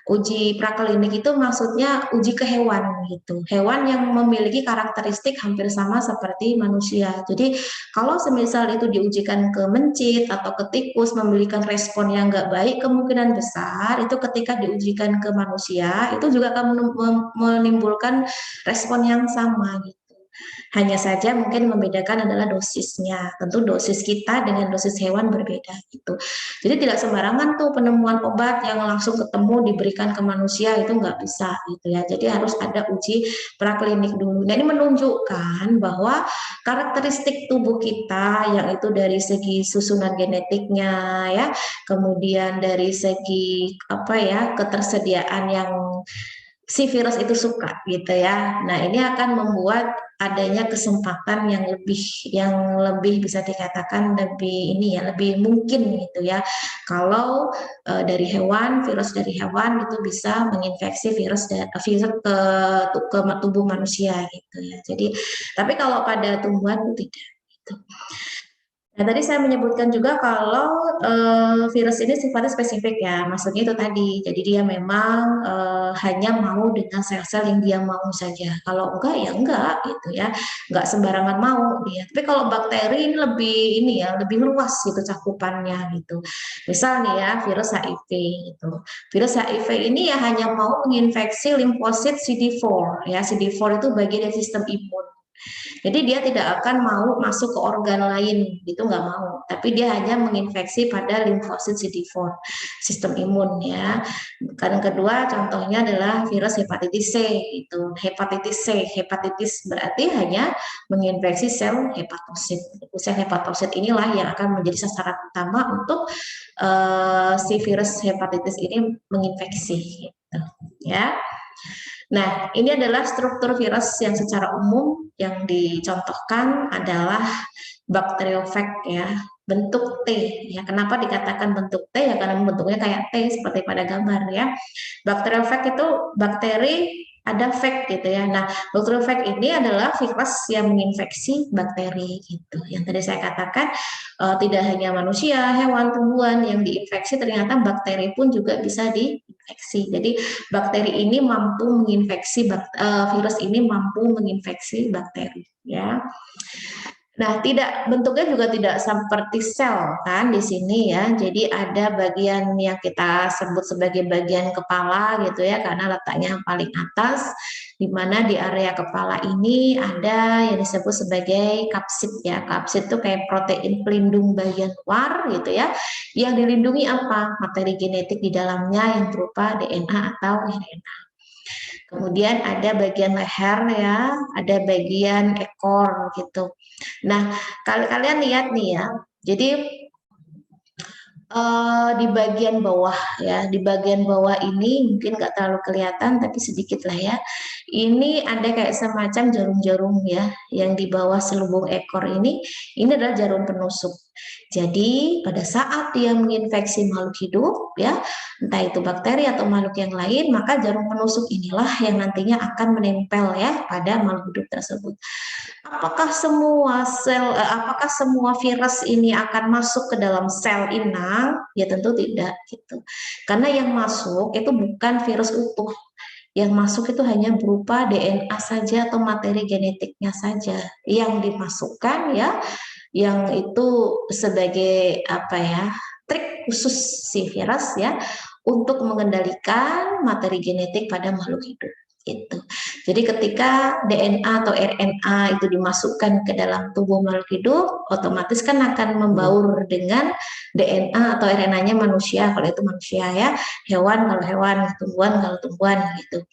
Uji praklinik itu maksudnya uji ke hewan gitu. Hewan yang memiliki karakteristik hampir sama seperti manusia. Jadi kalau semisal itu diujikan ke mencit atau ke tikus memberikan respon yang nggak baik, kemungkinan besar itu ketika diujikan ke manusia itu juga akan menimbulkan respon yang sama gitu. Hanya saja mungkin membedakan adalah dosisnya. Tentu dosis kita dengan dosis hewan berbeda gitu. Jadi tidak sembarangan tuh penemuan obat yang langsung ketemu diberikan ke manusia itu nggak bisa gitu ya. Jadi harus ada uji praklinik dulu. Nah ini menunjukkan bahwa karakteristik tubuh kita yang itu dari segi susunan genetiknya ya, kemudian dari segi apa ya ketersediaan yang si virus itu suka gitu ya. Nah, ini akan membuat adanya kesempatan yang lebih bisa dikatakan lebih ini ya, lebih mungkin gitu ya. Kalau dari hewan, virus dari hewan itu bisa menginfeksi virus ke tubuh manusia gitu ya. Jadi, tapi kalau pada tumbuhan itu tidak gitu. Nah, tadi saya menyebutkan juga kalau virus ini sifatnya spesifik ya, maksudnya itu tadi. Jadi dia memang hanya mau dengan sel-sel yang dia mau saja. Kalau enggak ya enggak gitu ya, enggak sembarangan mau dia. Tapi kalau bakteri ini lebih luas gitu cakupannya gitu. Misal nih ya virus HIV gitu. Virus HIV ini ya hanya mau menginfeksi limfosit CD4 ya. CD4 itu bagian dari sistem imun. Jadi dia tidak akan mau masuk ke organ lain, itu nggak mau. Tapi dia hanya menginfeksi pada limfosit CD4, sistem imun ya. Karena kedua contohnya adalah virus hepatitis C itu. Hepatitis berarti hanya menginfeksi sel hepatosit. Sel hepatosit inilah yang akan menjadi sasaran utama untuk si virus hepatitis ini menginfeksi gitu, ya. Nah, ini adalah struktur virus yang secara umum yang dicontohkan adalah bakteriofag ya, bentuk T ya. Kenapa dikatakan bentuk T ya? Karena bentuknya kayak T seperti pada gambar ya. Bakteriofag itu bakteri ada fag gitu ya. Nah, bakteriofag ini adalah virus yang menginfeksi bakteri gitu. Yang tadi saya katakan tidak hanya manusia, hewan, tumbuhan yang diinfeksi, ternyata bakteri pun juga bisa diinfeksi. Jadi bakteri ini mampu menginfeksi virus ini mampu menginfeksi bakteri ya. Nah, bentuknya juga tidak seperti sel kan di sini ya. Jadi ada bagian yang kita sebut sebagai bagian kepala gitu ya, karena letaknya yang paling atas, di mana di area kepala ini ada yang disebut sebagai kapsid ya. Kapsid itu kayak protein pelindung bagian luar gitu ya. Yang dilindungi apa? Materi genetik di dalamnya yang berupa DNA atau RNA. Kemudian ada bagian leher ya, ada bagian ekor gitu. Nah, kalian lihat nih ya. Jadi di bagian bawah ya, di bagian bawah ini mungkin nggak terlalu kelihatan tapi sedikit lah ya. Ini ada kayak semacam jarum-jarum ya, yang di bawah selubung ekor ini adalah jarum penusuk. Jadi pada saat dia menginfeksi makhluk hidup ya, entah itu bakteri atau makhluk yang lain, maka jarum penusuk inilah yang nantinya akan menempel ya pada makhluk hidup tersebut. Apakah semua virus ini akan masuk ke dalam sel inang? Ya tentu tidak gitu. Karena yang masuk itu bukan virus utuh. Yang masuk itu hanya berupa DNA saja atau materi genetiknya saja yang dimasukkan ya, yang itu sebagai apa ya, trik khusus si virus ya untuk mengendalikan materi genetik pada makhluk hidup itu. Jadi ketika DNA atau RNA itu dimasukkan ke dalam tubuh makhluk hidup, otomatis kan akan membaur dengan DNA atau RNA-nya manusia kalau itu manusia ya, hewan kalau hewan, tumbuhan kalau tumbuhan gitu.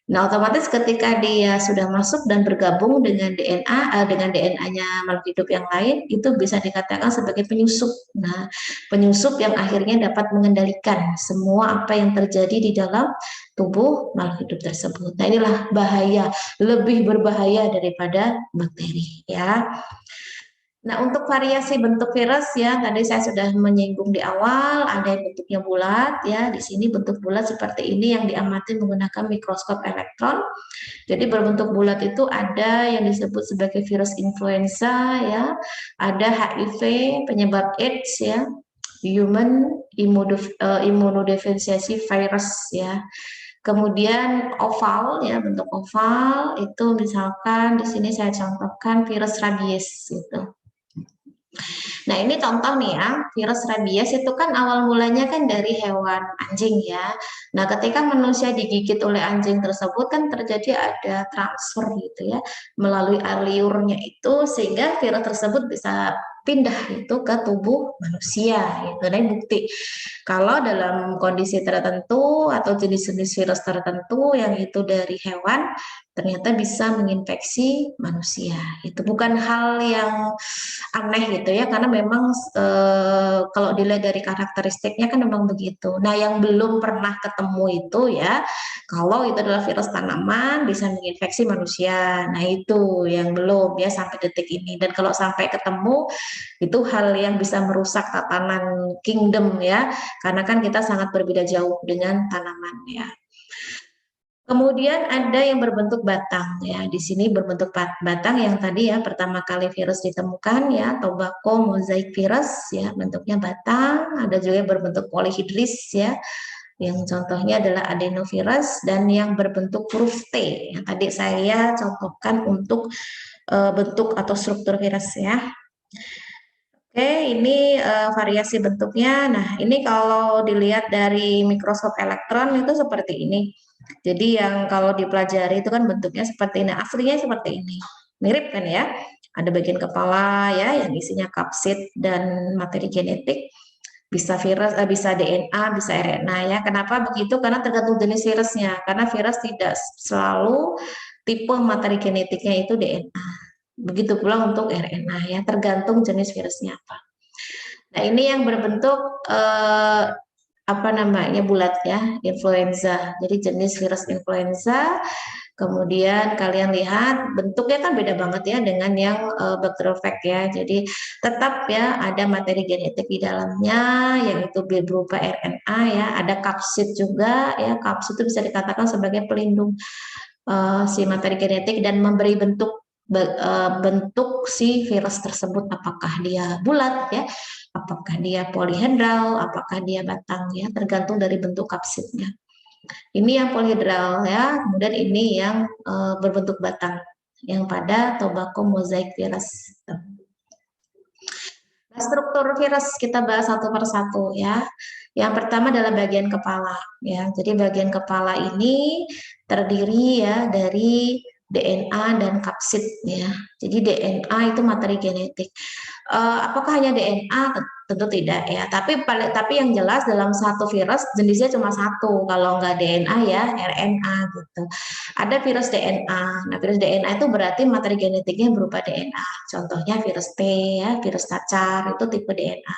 Nah, otomatis ketika dia sudah masuk dan bergabung dengan DNA, dengan DNA-nya makhluk hidup yang lain, itu bisa dikatakan sebagai penyusup. Nah, penyusup yang akhirnya dapat mengendalikan semua apa yang terjadi di dalam tubuh makhluk hidup tersebut. Nah, inilah bahaya, lebih berbahaya daripada bakteri, ya. Nah, untuk variasi bentuk virus ya, tadi saya sudah menyinggung di awal, ada yang bentuknya bulat ya, di sini bentuk bulat seperti ini yang diamati menggunakan mikroskop elektron. Jadi berbentuk bulat itu ada yang disebut sebagai virus influenza ya, ada HIV penyebab AIDS ya, human immunodeficiency virus ya. Kemudian oval ya, bentuk oval itu misalkan di sini saya contohkan virus rabies gitu. Nah, ini contoh nih ya, virus rabies itu kan awal mulanya kan dari hewan anjing ya. Nah, ketika manusia digigit oleh anjing tersebut kan terjadi ada transfer gitu ya, melalui air liurnya itu sehingga virus tersebut bisa pindah itu ke tubuh manusia gitu. Nah, ini bukti kalau dalam kondisi tertentu atau jenis-jenis virus tertentu yang itu dari hewan ternyata bisa menginfeksi manusia. Itu bukan hal yang aneh gitu ya, karena memang kalau dilihat dari karakteristiknya kan memang begitu. Nah, yang belum pernah ketemu itu ya, kalau itu adalah virus tanaman bisa menginfeksi manusia. Nah, itu yang belum ya sampai detik ini. Dan kalau sampai ketemu itu hal yang bisa merusak tatanan kingdom ya, karena kan kita sangat berbeda jauh dengan tanaman ya. Kemudian ada yang berbentuk batang ya. Di sini berbentuk batang yang tadi ya pertama kali virus ditemukan ya, tobacco mosaic virus ya, bentuknya batang. Ada juga yang berbentuk polyhedris ya. Yang contohnya adalah adenovirus dan yang berbentuk huruf T yang tadi saya contohkan untuk bentuk atau struktur virus ya. Oke, ini variasi bentuknya. Nah, ini kalau dilihat dari mikroskop elektron itu seperti ini. Jadi yang kalau dipelajari itu kan bentuknya seperti ini, aslinya seperti ini. Mirip kan ya? Ada bagian kepala ya yang isinya kapsid dan materi genetik. Bisa virus, bisa DNA, bisa RNA ya. Kenapa begitu? Karena tergantung jenis virusnya. Karena virus tidak selalu tipe materi genetiknya itu DNA. Begitu pula untuk RNA ya, tergantung jenis virusnya apa. Nah, ini yang berbentuk apa namanya bulat ya, influenza. Jadi jenis virus influenza. Kemudian kalian lihat bentuknya kan beda banget ya dengan yang bacteriophage ya. Jadi tetap ya ada materi genetik di dalamnya yang itu berupa RNA ya. Ada kapsid juga ya. Kapsid itu bisa dikatakan sebagai pelindung si materi genetik dan memberi bentuk si virus tersebut, apakah dia bulat ya, apakah dia polihedral, apakah dia batang ya, tergantung dari bentuk kapsidnya. Ini yang polihedral ya, kemudian ini yang berbentuk batang yang pada tobacco mosaic virus. Nah, struktur virus kita bahas satu persatu ya. Yang pertama adalah bagian kepala ya. Jadi bagian kepala ini terdiri ya dari DNA dan kapsid ya. Jadi DNA itu materi genetik. Apakah hanya DNA? Tentu tidak ya. Tapi yang jelas dalam satu virus jenisnya cuma satu. Kalau nggak DNA ya RNA gitu. Ada virus DNA. Nah, virus DNA itu berarti materi genetiknya berupa DNA. Contohnya virus T ya, virus cacar itu tipe DNA.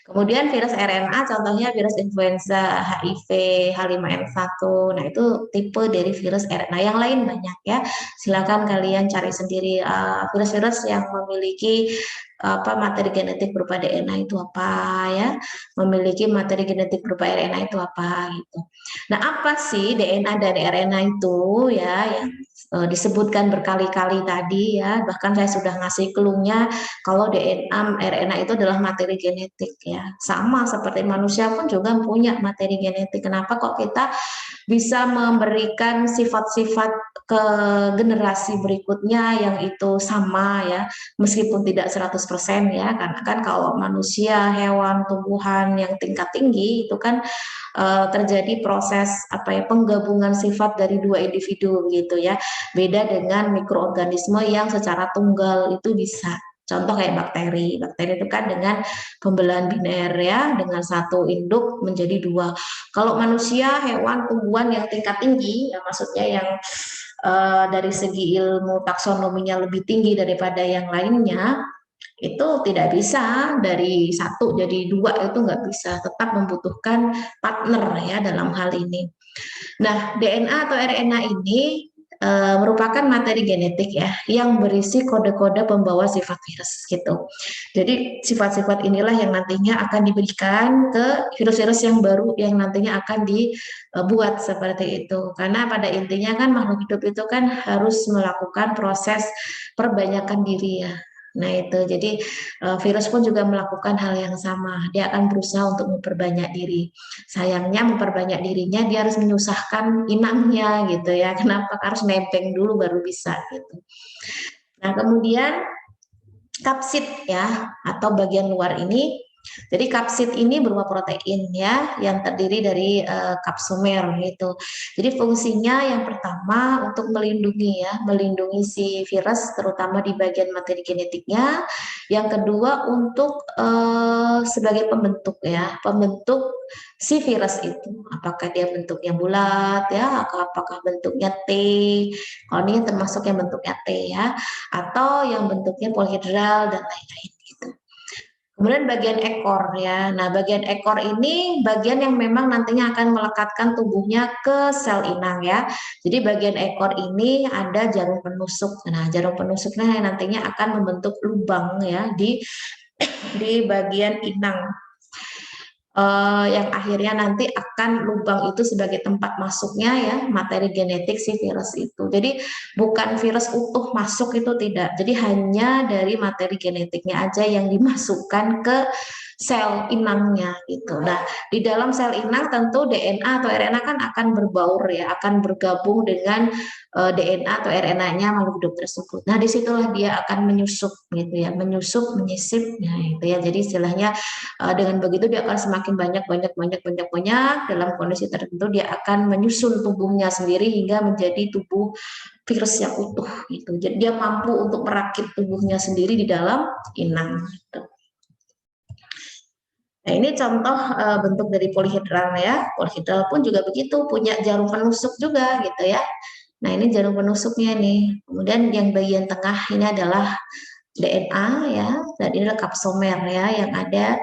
Kemudian virus RNA contohnya virus influenza, HIV, H5N1. Nah, itu tipe dari virus RNA. Yang lain banyak ya. Silakan kalian cari sendiri virus-virus yang memiliki apa materi genetik berupa DNA itu apa ya, memiliki materi genetik berupa RNA itu apa gitu. Nah, apa sih DNA dan RNA itu ya yang disebutkan berkali-kali tadi ya, bahkan saya sudah ngasih clue-nya kalau DNA, RNA itu adalah materi genetik ya. Sama seperti manusia pun juga punya materi genetik. Kenapa kok kita bisa memberikan sifat-sifat ke generasi berikutnya yang itu sama ya, meskipun tidak 100% ya, karena kan kalau manusia, hewan, tumbuhan yang tingkat tinggi itu kan terjadi proses penggabungan sifat dari dua individu gitu ya. Beda dengan mikroorganisme yang secara tunggal itu bisa. Contoh kayak bakteri. Bakteri itu kan dengan pembelahan biner ya, dengan satu induk menjadi dua. Kalau manusia, hewan, tumbuhan yang tingkat tinggi, ya maksudnya yang dari segi ilmu taksonominya lebih tinggi daripada yang lainnya, itu tidak bisa dari satu jadi dua, itu nggak bisa, tetap membutuhkan partner ya dalam hal ini. Nah, DNA atau RNA ini merupakan materi genetik ya yang berisi kode-kode pembawa sifat virus gitu. Jadi sifat-sifat inilah yang nantinya akan diberikan ke virus-virus yang baru yang nantinya akan dibuat seperti itu. Karena pada intinya kan makhluk hidup itu kan harus melakukan proses perbanyakan diri ya. Nah itu, jadi virus pun juga melakukan hal yang sama. Dia akan berusaha untuk memperbanyak diri. Sayangnya memperbanyak dirinya dia harus menyusahkan inangnya gitu ya. Kenapa? Harus nebeng dulu baru bisa gitu. Nah kemudian kapsid ya atau bagian luar ini. Jadi kapsid ini berupa protein ya yang terdiri dari kapsomer gitu. Jadi fungsinya yang pertama untuk melindungi ya, melindungi si virus terutama di bagian materi genetiknya. Yang kedua untuk sebagai pembentuk ya, pembentuk si virus itu. Apakah dia bentuknya bulat ya, apakah bentuknya T. Kalau ini termasuk yang bentuknya T ya, atau yang bentuknya polihedral dan lain-lain gitu. Kemudian bagian ekor ya. Nah, bagian ekor ini bagian yang memang nantinya akan melekatkan tubuhnya ke sel inang ya. Jadi bagian ekor ini ada jarum penusuk. Nah, jarum penusuknya yang nantinya akan membentuk lubang ya di bagian inang. Yang akhirnya nanti akan lubang itu sebagai tempat masuknya ya materi genetik si virus itu. Jadi bukan virus utuh masuk itu tidak. Jadi hanya dari materi genetiknya aja yang dimasukkan ke sel inangnya gitu. Nah, di dalam sel inang tentu DNA atau RNA kan akan berbaur ya, akan bergabung dengan DNA atau RNA-nya makhluk hidup tersebut. Nah, disitulah dia akan menyusup gitu ya, menyusup, menyisip, nah itu ya. Jadi istilahnya dengan begitu dia akan semakin banyak dalam kondisi tertentu dia akan menyusun tubuhnya sendiri hingga menjadi tubuh virus yang utuh gitu. Jadi dia mampu untuk merakit tubuhnya sendiri di dalam inang. Gitu. Nah ini contoh bentuk dari polihedral ya. Polihedral pun juga begitu, punya jarum penusuk juga gitu ya. Nah ini jarum penusuknya nih. Kemudian yang bagian tengah ini adalah DNA ya, dan ini adalah kapsomer ya yang ada.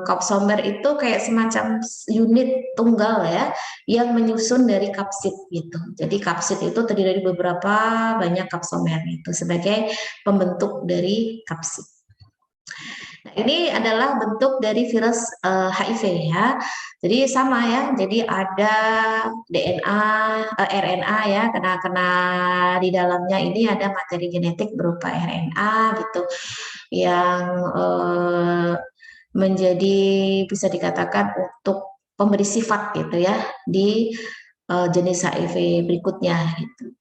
Kapsomer itu kayak semacam unit tunggal ya yang menyusun dari kapsid gitu. Jadi kapsid itu terdiri dari beberapa banyak kapsomer itu sebagai pembentuk dari kapsid. Nah, ini adalah bentuk dari virus HIV ya. Jadi sama ya. Jadi ada DNA, RNA ya, kena di dalamnya ini ada materi genetik berupa RNA gitu, yang menjadi bisa dikatakan untuk pemberi sifat gitu ya di jenis HIV berikutnya gitu.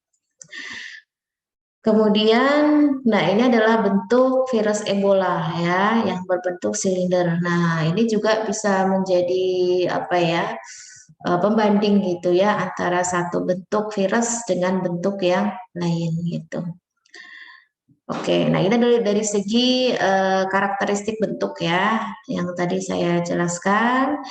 Kemudian, nah ini adalah bentuk virus Ebola ya, yang berbentuk silinder. Nah ini juga bisa menjadi pembanding gitu ya antara satu bentuk virus dengan bentuk yang lain gitu. Oke, nah ini dari segi karakteristik bentuk ya, yang tadi saya jelaskan.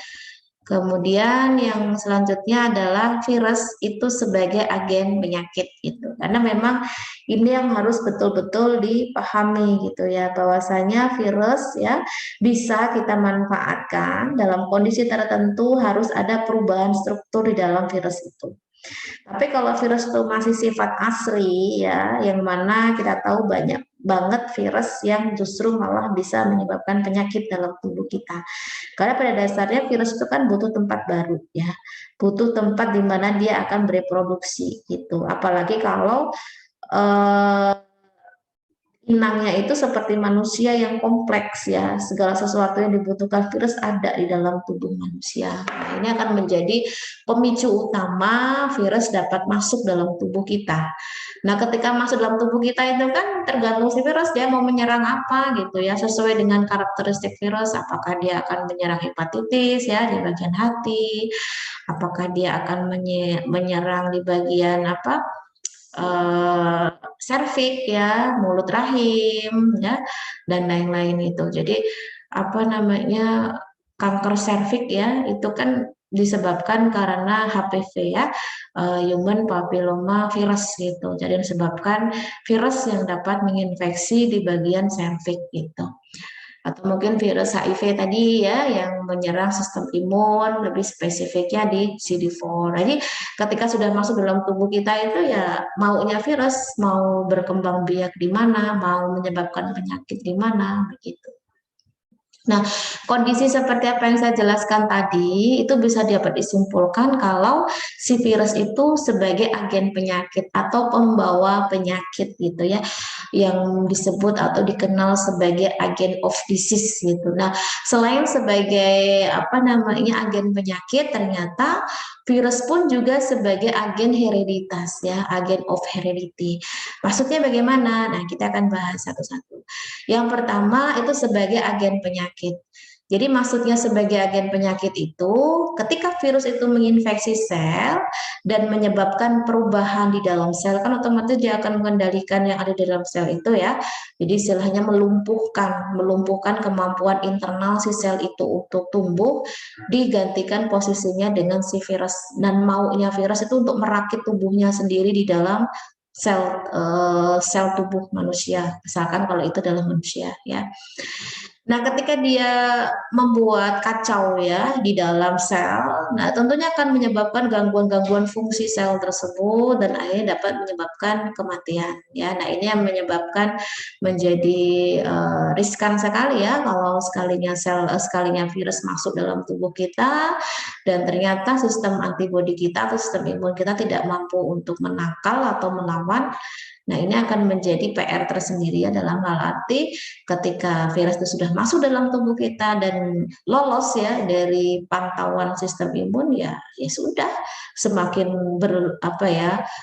Kemudian yang selanjutnya adalah virus itu sebagai agen penyakit gitu. Karena memang ini yang harus betul-betul dipahami gitu ya, bahwasanya virus ya bisa kita manfaatkan dalam kondisi tertentu, harus ada perubahan struktur di dalam virus itu. Tapi kalau virus itu masih sifat asli ya, yang mana kita tahu banyak banget virus yang justru malah bisa menyebabkan penyakit dalam tubuh kita. Karena pada dasarnya virus itu kan butuh tempat baru ya, butuh tempat di mana dia akan bereproduksi gitu. Apalagi kalau eh, inangnya itu seperti manusia yang kompleks ya, segala sesuatu yang dibutuhkan virus ada di dalam tubuh manusia. Nah, ini akan menjadi pemicu utama virus dapat masuk dalam tubuh kita. Nah, ketika masuk dalam tubuh kita itu kan tergantung si virus dia mau menyerang apa gitu ya, sesuai dengan karakteristik virus, apakah dia akan menyerang hepatitis ya di bagian hati, apakah dia akan menyerang di bagian apa eh, serviks ya, mulut rahim ya, dan lain-lain itu. Jadi apa namanya kanker serviks ya itu kan disebabkan karena HPV ya, Human Papilloma Virus gitu. Jadi disebabkan virus yang dapat menginfeksi di bagian serviks gitu, atau mungkin virus HIV tadi ya yang menyerang sistem imun, lebih spesifiknya di CD4. Jadi ketika sudah masuk dalam tubuh kita itu ya maunya virus mau berkembang biak di mana, mau menyebabkan penyakit di mana begitu. Nah, kondisi seperti apa yang saya jelaskan tadi itu bisa dapat disimpulkan kalau si virus itu sebagai agen penyakit atau pembawa penyakit gitu ya, yang disebut atau dikenal sebagai agen of disease gitu. Nah, selain sebagai apa namanya agen penyakit, ternyata virus pun juga sebagai agen hereditas ya, agen of heredity. Maksudnya bagaimana? Nah, kita akan bahas satu-satu. Yang pertama itu sebagai agen penyakit. Jadi maksudnya sebagai agen penyakit itu ketika virus itu menginfeksi sel dan menyebabkan perubahan di dalam sel kan otomatis dia akan mengendalikan yang ada di dalam sel itu ya. Jadi istilahnya melumpuhkan kemampuan internal si sel itu untuk tumbuh digantikan posisinya dengan si virus, dan maunya virus itu untuk merakit tubuhnya sendiri di dalam sel tubuh manusia, misalkan kalau itu dalam manusia ya. Nah, ketika dia membuat kacau ya di dalam sel, nah tentunya akan menyebabkan gangguan-gangguan fungsi sel tersebut dan akhirnya dapat menyebabkan kematian ya. Nah, ini yang menyebabkan menjadi riskan sekali ya kalau sekalinya virus masuk dalam tubuh kita dan ternyata sistem antibodi kita atau sistem imun kita tidak mampu untuk menangkal atau melawan. Nah, ini akan menjadi PR tersendiri ya dalam hal arti ketika virus itu sudah masuk dalam tubuh kita dan lolos ya dari pantauan sistem imun ya sudah semakin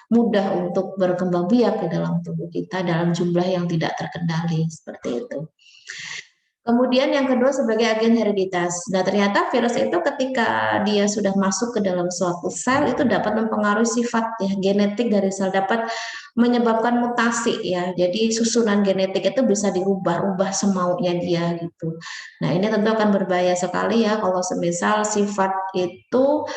mudah untuk berkembang biak di dalam tubuh kita dalam jumlah yang tidak terkendali seperti itu. Kemudian yang kedua sebagai agen hereditas. Nah, ternyata virus itu ketika dia sudah masuk ke dalam suatu sel itu dapat mempengaruhi sifat ya genetik dari sel, dapat menyebabkan mutasi ya. Jadi susunan genetik itu bisa dirubah-rubah semaunya dia gitu. Nah, ini tentu akan berbahaya sekali ya kalau semisal sifat itu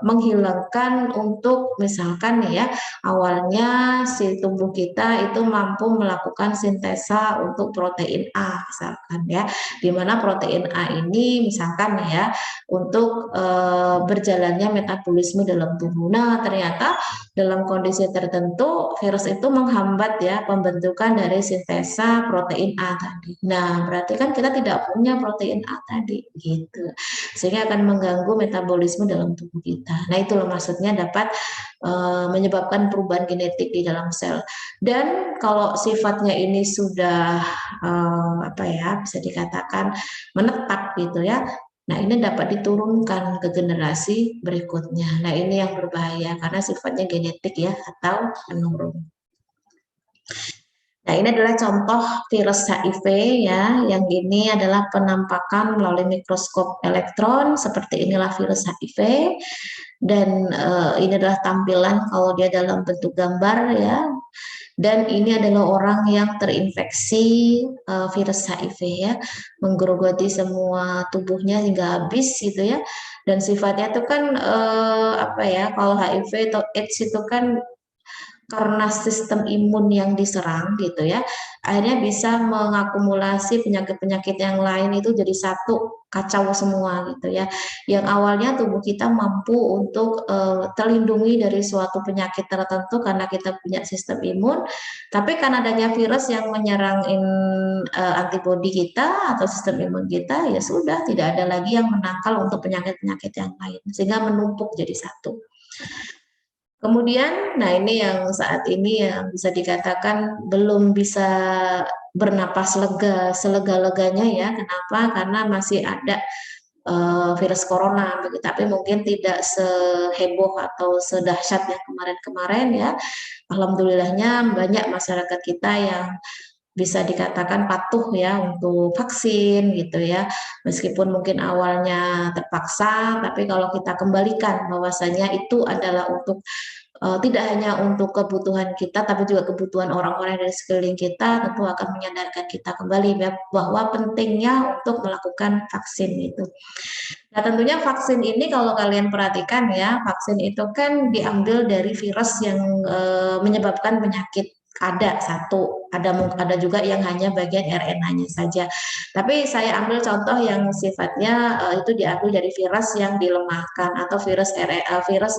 menghilangkan untuk misalkan ya awalnya si tubuh kita itu mampu melakukan sintesa untuk protein A misalkan ya, di mana protein A ini misalkan ya untuk berjalannya metabolisme dalam tubuh. Nah, ternyata dalam kondisi tertentu virus itu menghambat ya pembentukan dari sintesa protein A tadi. Nah, berarti kan kita tidak punya protein A tadi gitu, sehingga akan mengganggu metabolisme dalam tubuh kita. Nah, itulah maksudnya dapat menyebabkan perubahan genetik di dalam sel. Dan kalau sifatnya ini sudah bisa dikatakan menetap gitu ya. Nah, ini dapat diturunkan ke generasi berikutnya. Nah, ini yang berbahaya karena sifatnya genetik ya atau menurun. Nah, ini adalah contoh virus HIV ya. Yang ini adalah penampakan melalui mikroskop elektron. Seperti inilah virus HIV. Dan ini adalah tampilan kalau dia dalam bentuk gambar ya. Dan ini adalah orang yang terinfeksi virus HIV ya, menggerogoti semua tubuhnya hingga habis gitu ya. Dan sifatnya itu kan kalau HIV atau AIDS itu kan karena sistem imun yang diserang gitu ya, akhirnya bisa mengakumulasi penyakit-penyakit yang lain itu jadi satu kacau semua gitu ya. Yang awalnya tubuh kita mampu untuk terlindungi dari suatu penyakit tertentu karena kita punya sistem imun, tapi karena adanya virus yang menyerang antibodi kita atau sistem imun kita, ya sudah tidak ada lagi yang menangkal untuk penyakit-penyakit yang lain, sehingga menumpuk jadi satu. Kemudian, nah ini yang saat ini yang bisa dikatakan belum bisa bernapas lega, selega-leganya ya. Kenapa? Karena masih ada virus corona, tapi mungkin tidak seheboh atau sedahsyat yang kemarin-kemarin ya. Alhamdulillahnya banyak masyarakat kita yang bisa dikatakan patuh ya untuk vaksin gitu ya. Meskipun mungkin awalnya terpaksa, tapi kalau kita kembalikan bahwasanya itu adalah untuk tidak hanya untuk kebutuhan kita, tapi juga kebutuhan orang-orang dari sekeliling kita, tentu akan menyadarkan kita kembali ya, bahwa pentingnya untuk melakukan vaksin itu. Nah, tentunya vaksin ini kalau kalian perhatikan ya, vaksin itu kan diambil dari virus yang menyebabkan penyakit. Ada satu, ada juga yang hanya bagian RNA-nya saja. Tapi saya ambil contoh yang sifatnya itu diambil dari virus yang dilemahkan atau virus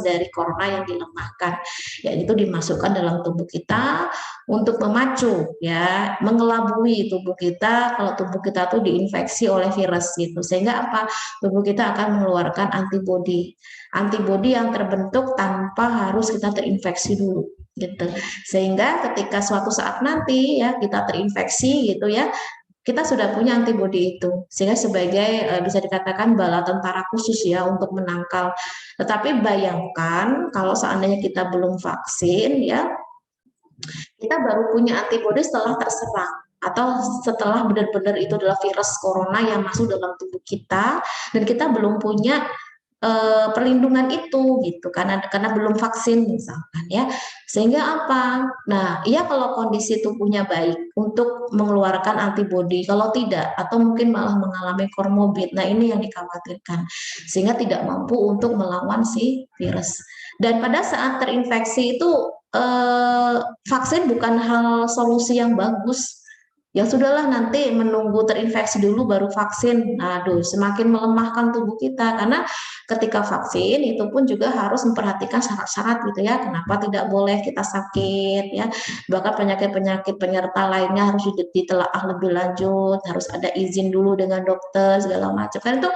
dari corona yang dilemahkan, yaitu dimasukkan dalam tubuh kita untuk memacu ya, mengelabui tubuh kita kalau tubuh kita tuh diinfeksi oleh virus gitu. Sehingga apa? Tubuh kita akan mengeluarkan antibodi yang terbentuk tanpa harus kita terinfeksi dulu gitu. Sehingga ketika suatu saat nanti ya kita terinfeksi gitu ya, kita sudah punya antibodi itu, sehingga sebagai bisa dikatakan bala tentara khusus ya untuk menangkal. Tetapi bayangkan kalau seandainya kita belum vaksin ya, kita baru punya antibodi setelah terserang atau setelah benar-benar itu adalah virus corona yang masuk dalam tubuh kita dan kita belum punya perlindungan itu gitu karena belum vaksin misalkan ya, sehingga apa, nah iya kalau kondisi tubuhnya baik untuk mengeluarkan antibodi, kalau tidak atau mungkin malah mengalami komorbid, nah ini yang dikhawatirkan sehingga tidak mampu untuk melawan si virus. Dan pada saat terinfeksi itu vaksin bukan hal solusi yang bagus. Ya sudahlah nanti menunggu terinfeksi dulu baru vaksin. Aduh, semakin melemahkan tubuh kita karena ketika vaksin itu pun juga harus memperhatikan syarat-syarat gitu ya. Kenapa tidak boleh kita sakit ya. Bahkan penyakit-penyakit penyerta lainnya harus ditelaah lebih lanjut, harus ada izin dulu dengan dokter segala macam. Kan itu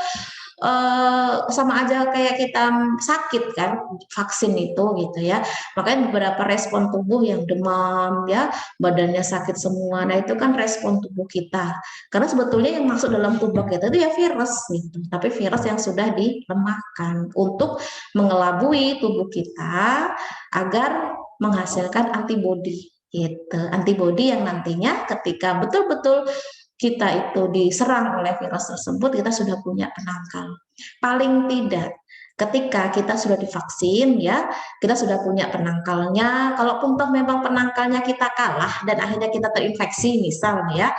sama aja kayak kita sakit kan, vaksin itu gitu ya. Makanya beberapa respon tubuh yang demam ya, badannya sakit semua. Nah, itu kan respon tubuh kita. Karena sebetulnya yang masuk dalam tubuh kita itu ya virus gitu. Tapi virus yang sudah dilemahkan untuk mengelabui tubuh kita agar menghasilkan antibodi gitu. Antibodi yang nantinya ketika betul-betul kita itu diserang oleh virus tersebut, kita sudah punya penangkal. Paling tidak, ketika kita sudah divaksin, ya, kita sudah punya penangkalnya. Kalaupun toh memang penangkalnya kita kalah dan akhirnya kita terinfeksi, misalnya, ya,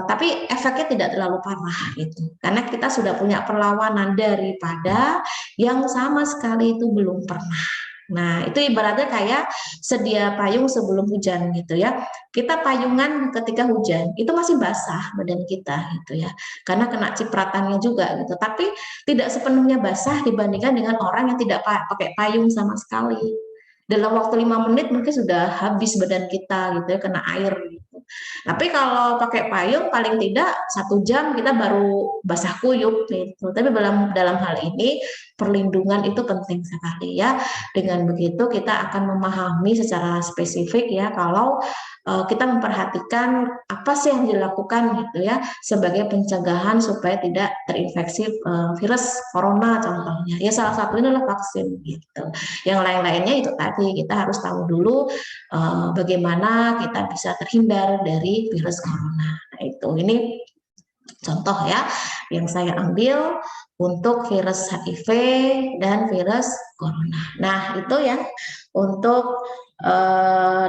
tapi efeknya tidak terlalu parah gitu, karena kita sudah punya perlawanan daripada yang sama sekali itu belum pernah. Nah, itu ibaratnya kayak sedia payung sebelum hujan gitu ya. Kita payungan ketika hujan, itu masih basah badan kita gitu ya. Karena kena cipratannya juga gitu. Tapi tidak sepenuhnya basah dibandingkan dengan orang yang tidak pakai payung sama sekali. Dalam waktu 5 menit mungkin sudah habis badan kita gitu ya, kena air gitu. Tapi kalau pakai payung paling tidak 1 jam kita baru basah kuyup gitu. Tapi dalam hal ini perlindungan itu penting sekali ya. Dengan begitu kita akan memahami secara spesifik ya kalau kita memperhatikan apa sih yang dilakukan gitu ya sebagai pencegahan supaya tidak terinfeksi virus corona contohnya. Ya salah satunya adalah vaksin gitu. Yang lain-lainnya itu tadi kita harus tahu dulu bagaimana kita bisa terhindar dari virus corona. Nah, ini contoh ya yang saya ambil untuk virus HIV dan virus corona. Nah, itu ya untuk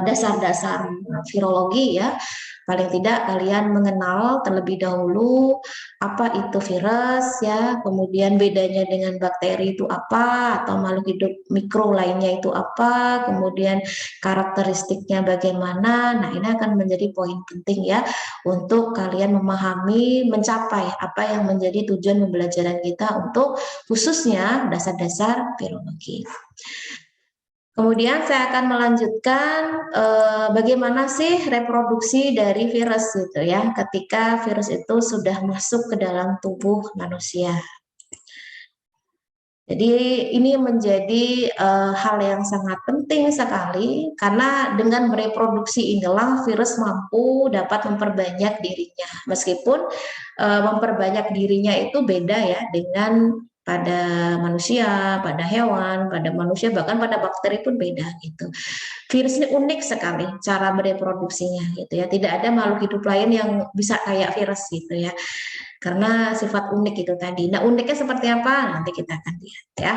dasar-dasar virologi ya. Paling tidak kalian mengenal terlebih dahulu apa itu virus ya, kemudian bedanya dengan bakteri itu apa, atau makhluk hidup mikro lainnya itu apa, kemudian karakteristiknya bagaimana. Nah, ini akan menjadi poin penting ya untuk kalian memahami, mencapai apa yang menjadi tujuan pembelajaran kita untuk khususnya dasar-dasar virologi. Kemudian saya akan melanjutkan bagaimana sih reproduksi dari virus gitu ya, ketika virus itu sudah masuk ke dalam tubuh manusia. Jadi ini menjadi hal yang sangat penting sekali karena dengan bereproduksi inilah virus mampu dapat memperbanyak dirinya. Meskipun memperbanyak dirinya itu beda ya dengan pada manusia, pada hewan, pada manusia, bahkan pada bakteri pun beda gitu. Virus ini unik sekali cara bereproduksinya gitu ya. Tidak ada makhluk hidup lain yang bisa kayak virus gitu ya. Karena sifat unik itu tadi. Nah, uniknya seperti apa? Nanti kita akan lihat ya.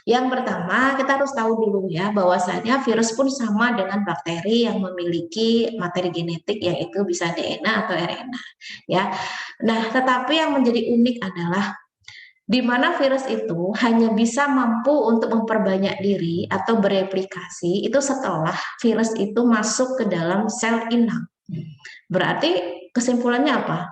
Yang pertama, kita harus tahu dulu ya bahwasanya virus pun sama dengan bakteri yang memiliki materi genetik yaitu bisa DNA atau RNA ya. Nah, tetapi yang menjadi unik adalah di mana virus itu hanya bisa mampu untuk memperbanyak diri atau bereplikasi itu setelah virus itu masuk ke dalam sel inang. Berarti kesimpulannya apa?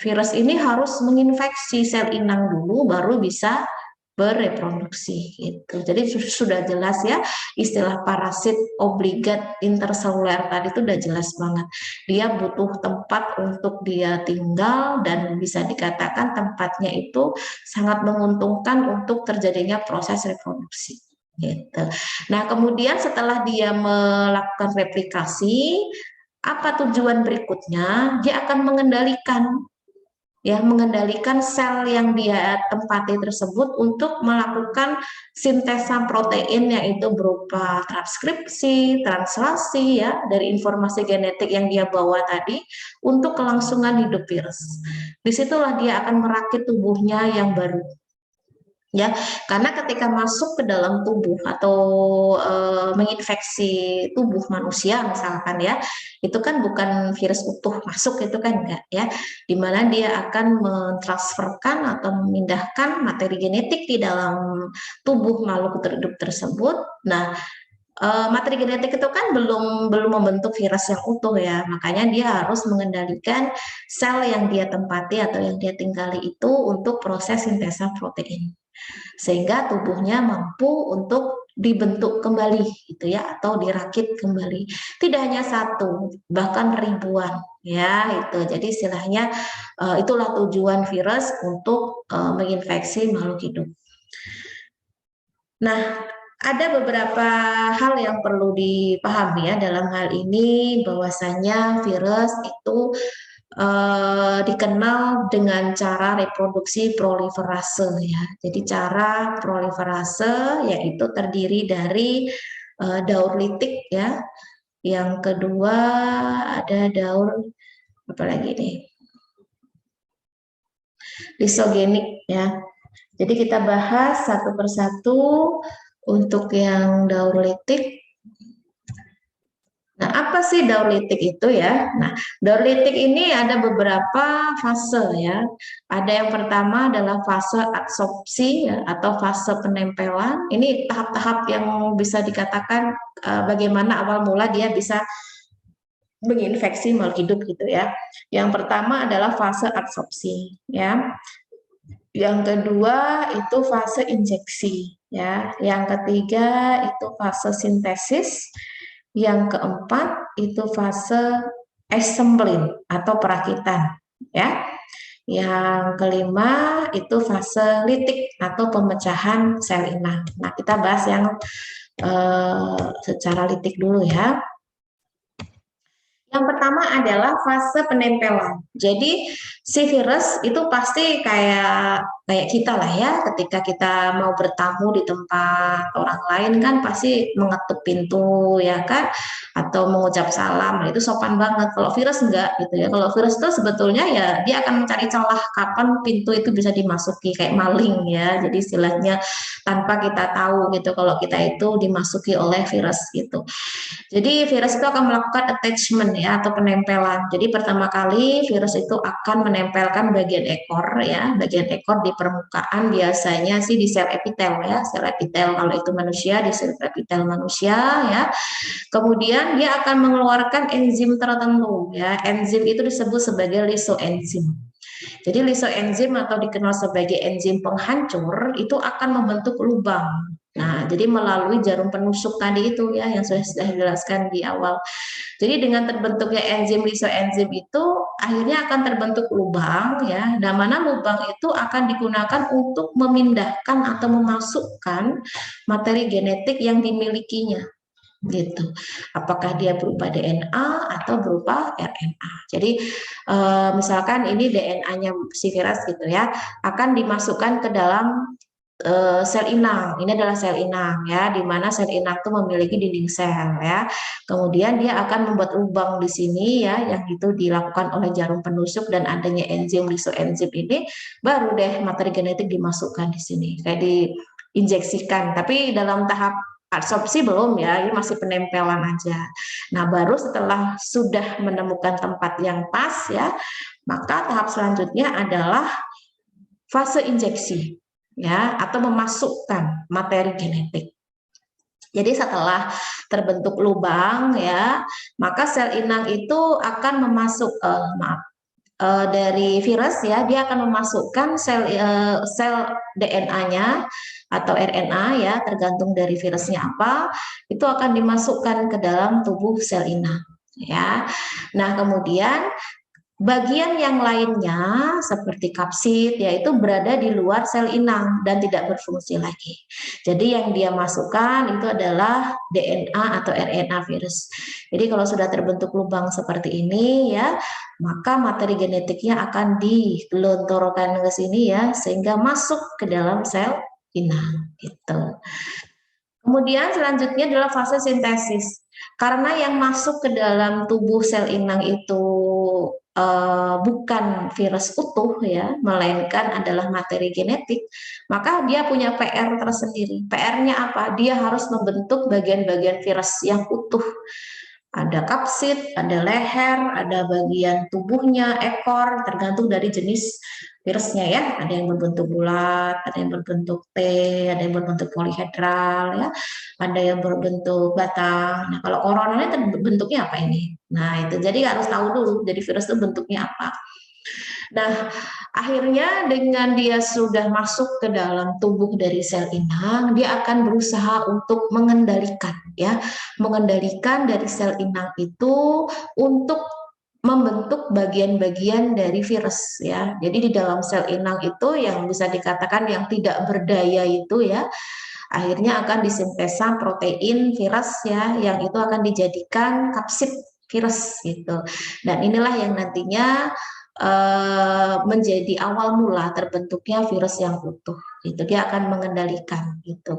Virus ini harus menginfeksi sel inang dulu baru bisa bereproduksi gitu. Jadi sudah jelas ya istilah parasit obligat interseluler tadi itu udah jelas banget. Dia butuh tempat untuk dia tinggal dan bisa dikatakan tempatnya itu sangat menguntungkan untuk terjadinya proses reproduksi gitu. Nah, kemudian setelah dia melakukan replikasi, apa tujuan berikutnya? Dia akan mengendalikan sel yang dia tempati tersebut untuk melakukan sintesa protein yaitu berupa transkripsi, translasi ya dari informasi genetik yang dia bawa tadi untuk kelangsungan hidup virus. Disitulah dia akan merakit tubuhnya yang baru. Ya, karena ketika masuk ke dalam tubuh atau menginfeksi tubuh manusia misalkan ya, itu kan bukan virus utuh masuk itu kan enggak ya, dimana dia akan mentransferkan atau memindahkan materi genetik di dalam tubuh makhluk hidup tersebut. Nah, materi genetik itu kan belum membentuk virus yang utuh ya, makanya dia harus mengendalikan sel yang dia tempati atau yang dia tinggali itu untuk proses sintesa protein sehingga tubuhnya mampu untuk dibentuk kembali gitu ya atau dirakit kembali. Tidak hanya satu, bahkan ribuan ya itu. Jadi istilahnya itulah tujuan virus untuk menginfeksi makhluk hidup. Nah, ada beberapa hal yang perlu dipahami ya dalam hal ini bahwasanya virus itu dikenal dengan cara reproduksi proliferase ya. Jadi cara proliferase yaitu terdiri dari daur litik ya. Yang kedua ada daur apa lagi nih? Lisogenik ya. Jadi kita bahas satu persatu untuk yang daur litik. Nah, apa sih daur litik itu ya? Nah, daur litik ini ada beberapa fase ya. Ada yang pertama adalah fase adsorpsi ya, atau fase penempelan. Ini tahap-tahap yang bisa dikatakan bagaimana awal mula dia bisa menginfeksi makhluk hidup gitu ya. Yang pertama adalah fase adsorpsi ya. Yang kedua itu fase injeksi ya. Yang ketiga itu fase sintesis. Yang keempat itu fase assembling atau perakitan ya. Yang kelima itu fase litik atau pemecahan sel inang. Nah, kita bahas yang secara litik dulu ya. Yang pertama adalah fase penempelan. Jadi si virus itu pasti kayak kayak kita lah ya, ketika kita mau bertamu di tempat orang lain kan pasti mengetuk pintu ya kan, atau mengucap salam. Nah, itu sopan banget. Kalau virus enggak gitu ya. Kalau virus itu sebetulnya ya dia akan mencari celah kapan pintu itu bisa dimasuki, kayak maling ya. Jadi istilahnya tanpa kita tahu gitu kalau kita itu dimasuki oleh virus gitu. Jadi virus itu akan melakukan attachment ya atau penempelan. Jadi pertama kali virus itu akan menempelkan bagian ekor ya, bagian ekor di permukaan biasanya sih di sel epitel ya, sel epitel kalau itu manusia di sel epitel manusia ya. Kemudian dia akan mengeluarkan enzim tertentu ya. Enzim itu disebut sebagai lisoenzim. Jadi lisoenzim atau dikenal sebagai enzim penghancur itu akan membentuk lubang. Nah, jadi melalui jarum penusuk tadi itu ya yang sudah dijelaskan di awal. Jadi dengan terbentuknya enzim lisoenzim itu akhirnya akan terbentuk lubang ya. Dan mana lubang itu akan digunakan untuk memindahkan atau memasukkan materi genetik yang dimilikinya gitu. Apakah dia berupa DNA atau berupa RNA. Jadi misalkan ini DNA-nya si virus gitu ya, akan dimasukkan ke dalam sel inang. Ini adalah sel inang ya, di mana sel inang itu memiliki dinding sel ya. Kemudian dia akan membuat lubang di sini ya, yang itu dilakukan oleh jarum penusuk dan adanya enzim lisoenzim ini, baru deh materi genetik dimasukkan di sini, kayak diinjeksikan. Tapi dalam tahap absorpsi belum ya, ini masih penempelan aja. Nah, baru setelah sudah menemukan tempat yang pas ya, maka tahap selanjutnya adalah fase injeksi ya atau memasukkan materi genetik. Jadi setelah terbentuk lubang ya, maka sel inang itu akan dari virus ya, dia akan memasukkan sel DNA-nya atau RNA ya, tergantung dari virusnya apa, itu akan dimasukkan ke dalam tubuh sel inang ya. Nah, kemudian bagian yang lainnya seperti kapsid yaitu berada di luar sel inang dan tidak berfungsi lagi. Jadi yang dia masukkan itu adalah DNA atau RNA virus. Jadi kalau sudah terbentuk lubang seperti ini ya, maka materi genetiknya akan dilontorkan ke sini ya sehingga masuk ke dalam sel inang gitu. Kemudian selanjutnya adalah fase sintesis. Karena yang masuk ke dalam tubuh sel inang itu bukan virus utuh ya, melainkan adalah materi genetik, maka dia punya PR tersendiri. PR-nya apa? Dia harus membentuk bagian-bagian virus yang utuh. Ada kapsid, ada leher, ada bagian tubuhnya, ekor, tergantung dari jenis virusnya ya. Ada yang berbentuk bulat, ada yang berbentuk T, ada yang berbentuk polihedral ya, ada yang berbentuk batang. Nah, kalau corona ini bentuknya apa ini? Nah, itu jadi harus tahu dulu jadi virus itu bentuknya apa. Nah, akhirnya dengan dia sudah masuk ke dalam tubuh dari sel inang, dia akan berusaha untuk mengendalikan ya, mengendalikan dari sel inang itu untuk membentuk bagian-bagian dari virus ya. Jadi di dalam sel inang itu yang bisa dikatakan yang tidak berdaya itu ya, akhirnya akan disintesa protein virus ya, yang itu akan dijadikan kapsid virus gitu. Dan inilah yang nantinya menjadi awal mula terbentuknya virus yang utuh. Gitu. Dia akan mengendalikan gitu.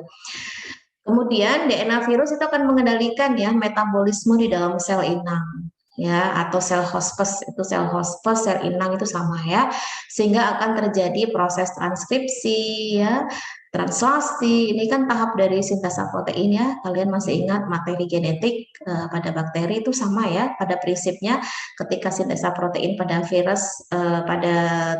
Kemudian DNA virus itu akan mengendalikan ya metabolisme di dalam sel inang ya atau sel hospes. Itu sel hospes, sel inang itu sama ya, sehingga akan terjadi proses transkripsi ya, translasi. Ini kan tahap dari sintesa protein ya. Kalian masih ingat materi genetik pada bakteri itu sama ya, pada prinsipnya ketika sintesa protein pada virus pada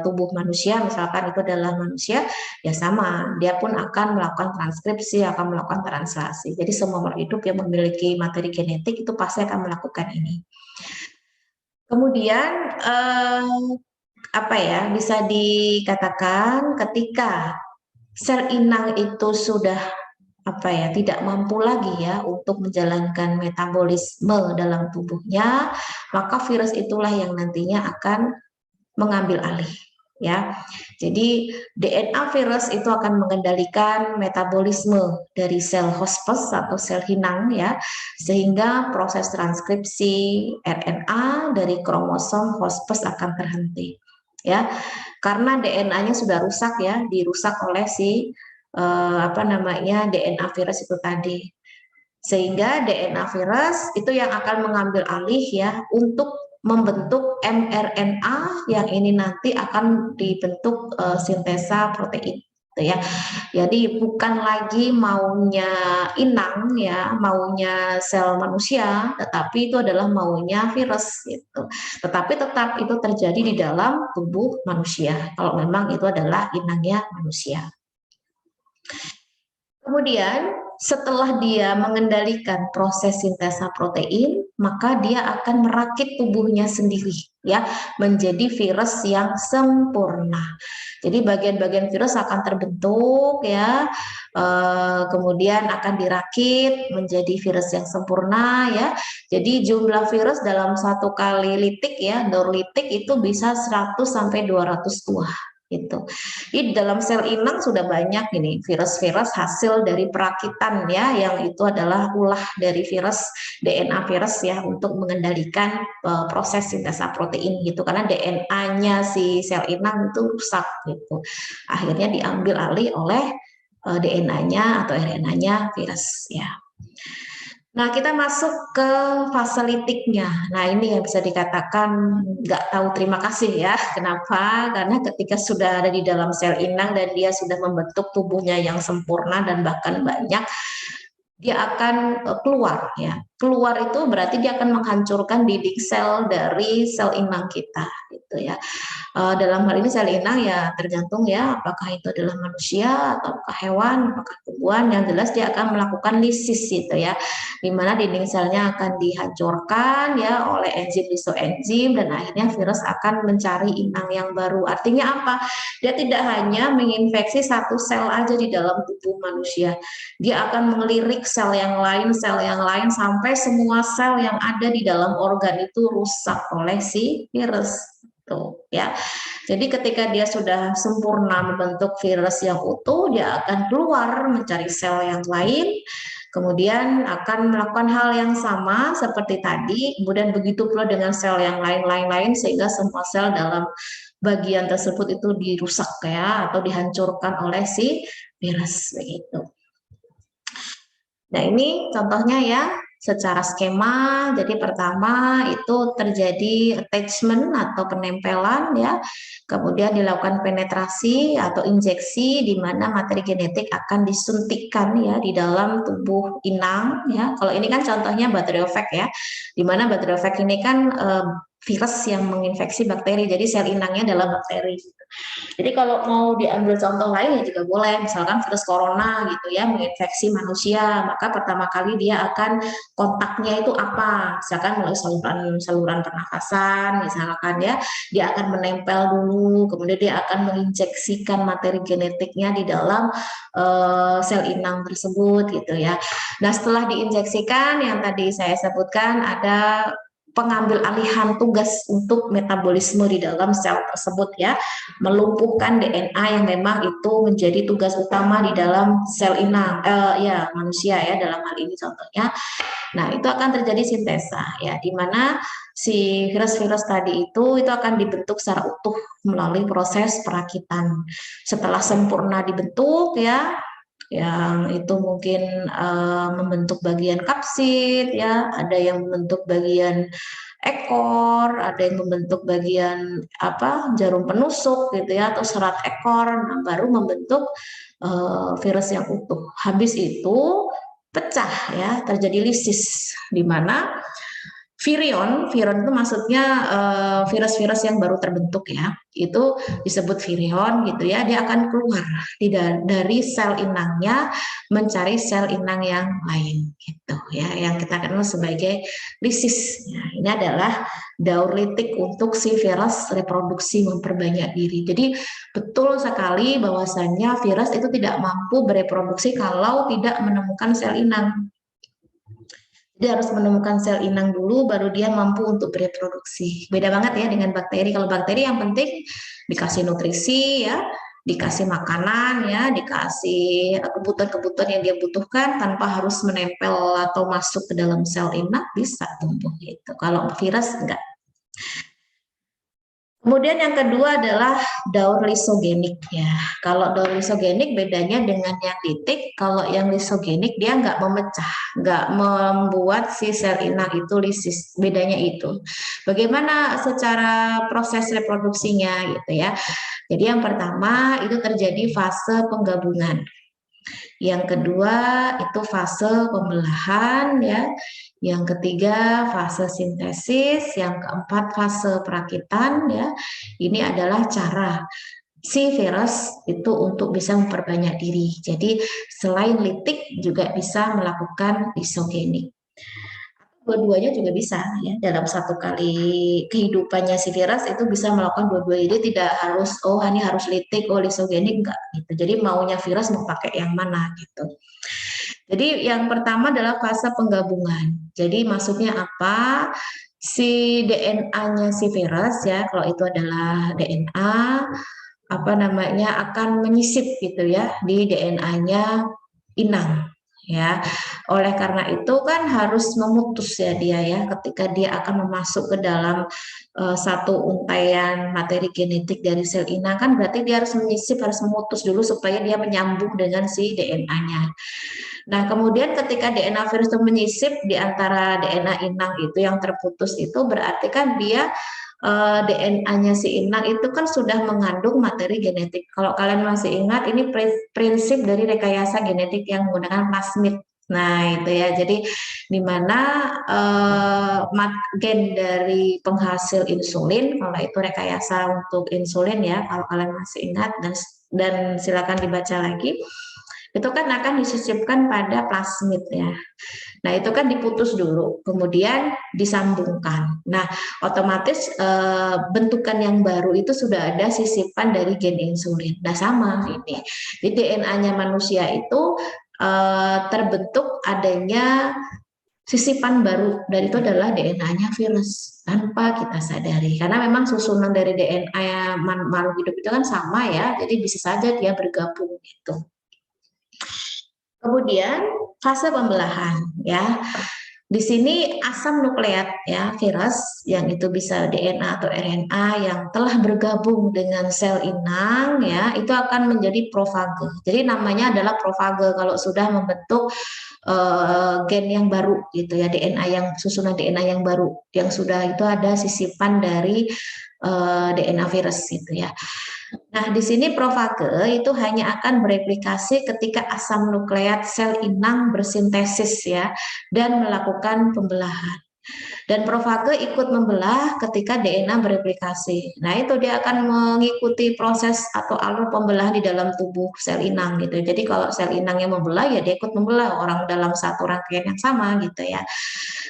tubuh manusia, misalkan itu adalah manusia, ya sama, dia pun akan melakukan transkripsi, akan melakukan translasi. Jadi semua makhluk hidup yang memiliki materi genetik itu pasti akan melakukan ini. Kemudian apa ya, bisa dikatakan ketika sel inang itu sudah apa ya, tidak mampu lagi ya untuk menjalankan metabolisme dalam tubuhnya, maka virus itulah yang nantinya akan mengambil alih ya. Jadi DNA virus itu akan mengendalikan metabolisme dari sel hospes atau sel inang ya, sehingga proses transkripsi RNA dari kromosom hospes akan terhenti ya. karena DNA-nya sudah rusak ya, dirusak oleh si DNA virus itu tadi. Sehingga DNA virus itu yang akan mengambil alih ya untuk membentuk mRNA yang ini nanti akan dibentuk sintesa protein gitu ya. Jadi bukan lagi maunya inang ya, maunya sel manusia, tetapi itu adalah maunya virus gitu. Tetapi tetap itu terjadi di dalam tubuh manusia kalau memang itu adalah inangnya manusia. Kemudian setelah dia mengendalikan proses sintesa protein, maka dia akan merakit tubuhnya sendiri ya menjadi virus yang sempurna. Jadi bagian-bagian virus akan terbentuk ya, kemudian akan dirakit menjadi virus yang sempurna ya. Jadi jumlah virus dalam satu kali litik ya, daur litik itu bisa 100 sampai 200 buah gitu. Di dalam sel inang sudah banyak ini virus-virus hasil dari perakitan ya, yang itu adalah ulah dari virus DNA virus ya untuk mengendalikan proses sintesa protein gitu, karena DNA-nya si sel inang itu rusak gitu. Akhirnya diambil alih oleh DNA-nya atau RNA-nya virus ya. Nah, kita masuk ke fase litiknya. Nah, ini yang bisa dikatakan nggak tahu terima kasih ya. Kenapa? Karena ketika sudah ada di dalam sel inang dan dia sudah membentuk tubuhnya yang sempurna dan bahkan banyak, dia akan keluar ya. Keluar itu berarti dia akan menghancurkan dinding sel dari sel inang kita gitu ya. Dalam hal ini sel inang ya tergantung ya apakah itu adalah manusia atau apakah hewan, apakah tumbuhan, yang jelas dia akan melakukan lisis gitu ya, di mana dinding selnya akan dihancurkan ya oleh enzim lisoenzim dan akhirnya virus akan mencari inang yang baru. Artinya apa? Dia tidak hanya menginfeksi satu sel aja di dalam tubuh manusia, dia akan melirik sel yang lain sampai semua sel yang ada di dalam organ itu rusak oleh si virus. Tuh, ya. Jadi ketika dia sudah sempurna membentuk virus yang utuh, dia akan keluar mencari sel yang lain, kemudian akan melakukan hal yang sama seperti tadi, kemudian begitu pula dengan sel yang lain-lain sehingga semua sel dalam bagian tersebut itu dirusak ya atau dihancurkan oleh si virus begitu. Nah, ini contohnya ya secara skema. Jadi pertama itu terjadi attachment atau penempelan ya. Kemudian dilakukan penetrasi atau injeksi di mana materi genetik akan disuntikkan ya di dalam tubuh inang ya. Kalau ini kan contohnya bacteriophage ya. Di mana bacteriophage ini kan virus yang menginfeksi bakteri. Jadi sel inangnya adalah bakteri. Jadi kalau mau diambil contoh lain ya juga boleh, misalkan virus corona gitu ya menginfeksi manusia, maka pertama kali dia akan kontaknya itu apa? Misalkan melalui saluran pernafasan, misalkan ya, dia akan menempel dulu, kemudian dia akan menginjeksikan materi genetiknya di dalam sel inang tersebut gitu ya. Nah, setelah diinjeksikan yang tadi saya sebutkan ada pengambil alihan tugas untuk metabolisme di dalam sel tersebut ya, melumpuhkan DNA yang memang itu menjadi tugas utama di dalam sel inang ya manusia ya dalam hal ini contohnya. Nah, itu akan terjadi sintesa ya, di mana si virus-virus tadi itu akan dibentuk secara utuh melalui proses perakitan. Setelah sempurna dibentuk ya, yang itu mungkin membentuk bagian kapsid ya, ada yang membentuk bagian ekor, ada yang membentuk bagian jarum penusuk gitu ya atau serat ekor, nah, baru membentuk virus yang utuh. Habis itu pecah ya, terjadi lisis di mana virion itu maksudnya virus-virus yang baru terbentuk ya, itu disebut virion gitu ya, dia akan keluar dari sel inangnya mencari sel inang yang lain gitu ya, yang kita kenal sebagai lisis. Ya, ini adalah daur litik untuk si virus reproduksi memperbanyak diri. Jadi betul sekali bahwasannya virus itu tidak mampu bereproduksi kalau tidak menemukan sel inang. Dia harus menemukan sel inang dulu, baru dia mampu untuk bereproduksi. Beda banget ya dengan bakteri. Kalau bakteri yang penting dikasih nutrisi ya, dikasih makanan ya, dikasih kebutuhan-kebutuhan yang dia butuhkan tanpa harus menempel atau masuk ke dalam sel inang, bisa tumbuh gitu. Kalau virus enggak. Kemudian yang kedua adalah daur lisogenik ya. Kalau daur lisogenik bedanya dengan yang litik, kalau yang lisogenik dia nggak memecah, nggak membuat si sel inang itu lisis. Bedanya itu. Bagaimana secara proses reproduksinya gitu ya. Jadi yang pertama itu terjadi fase penggabungan. Yang kedua itu fase pembelahan ya. Yang ketiga fase sintesis, yang keempat fase perakitan ya. Ini adalah cara si virus itu untuk bisa memperbanyak diri. Jadi selain litik juga bisa melakukan isogenik. Dua-duanya juga bisa ya, dalam satu kali kehidupannya si virus itu bisa melakukan dua-duanya. Jadi tidak harus ini harus litik, lisogenik enggak gitu. Jadi maunya virus mau pakai yang mana gitu. Jadi yang pertama adalah fase penggabungan. Jadi maksudnya apa? Si DNA-nya si virus ya, kalau itu adalah DNA apa namanya akan menyisip gitu ya di DNA-nya inang ya. Oleh karena itu kan harus memutus ya dia ya ketika dia akan masuk ke dalam satu untaian materi genetik dari sel inang kan berarti dia harus menyisip, harus memutus dulu supaya dia menyambung dengan si DNA-nya. Nah, kemudian ketika DNA virus itu menyisip di antara DNA inang itu yang terputus itu berarti kan dia DNA-nya si inang itu kan sudah mengandung materi genetik. Kalau kalian masih ingat, ini prinsip dari rekayasa genetik yang menggunakan plasmid. Nah, itu ya. Jadi di mana gen dari penghasil insulin, kalau itu rekayasa untuk insulin ya, kalau kalian masih ingat dan silakan dibaca lagi itu kan akan disisipkan pada plasmid ya. Nah, itu kan diputus dulu, kemudian disambungkan. Nah, otomatis bentukan yang baru itu sudah ada sisipan dari gen insulin. Nah, sama ini. Di DNA-nya manusia itu terbentuk adanya sisipan baru dan itu adalah DNA-nya virus tanpa kita sadari. Karena memang susunan dari DNA makhluk hidup itu kan sama ya, jadi bisa saja dia bergabung gitu. Kemudian fase pembelahan ya. Di sini asam nukleat ya virus yang itu bisa DNA atau RNA yang telah bergabung dengan sel inang ya itu akan menjadi profage. Jadi namanya adalah profage kalau sudah membentuk gen yang baru gitu ya DNA yang susunan DNA yang baru yang sudah itu ada sisipan dari DNA virus gitu ya. Nah, di sini profage itu hanya akan bereplikasi ketika asam nukleat sel inang bersintesis ya dan melakukan pembelahan. Dan profage ikut membelah ketika DNA bereplikasi. Nah, itu dia akan mengikuti proses atau alur pembelahan di dalam tubuh sel inang gitu. Jadi kalau sel inang yang membelah ya dia ikut membelah orang dalam satu rangkaian yang sama gitu ya.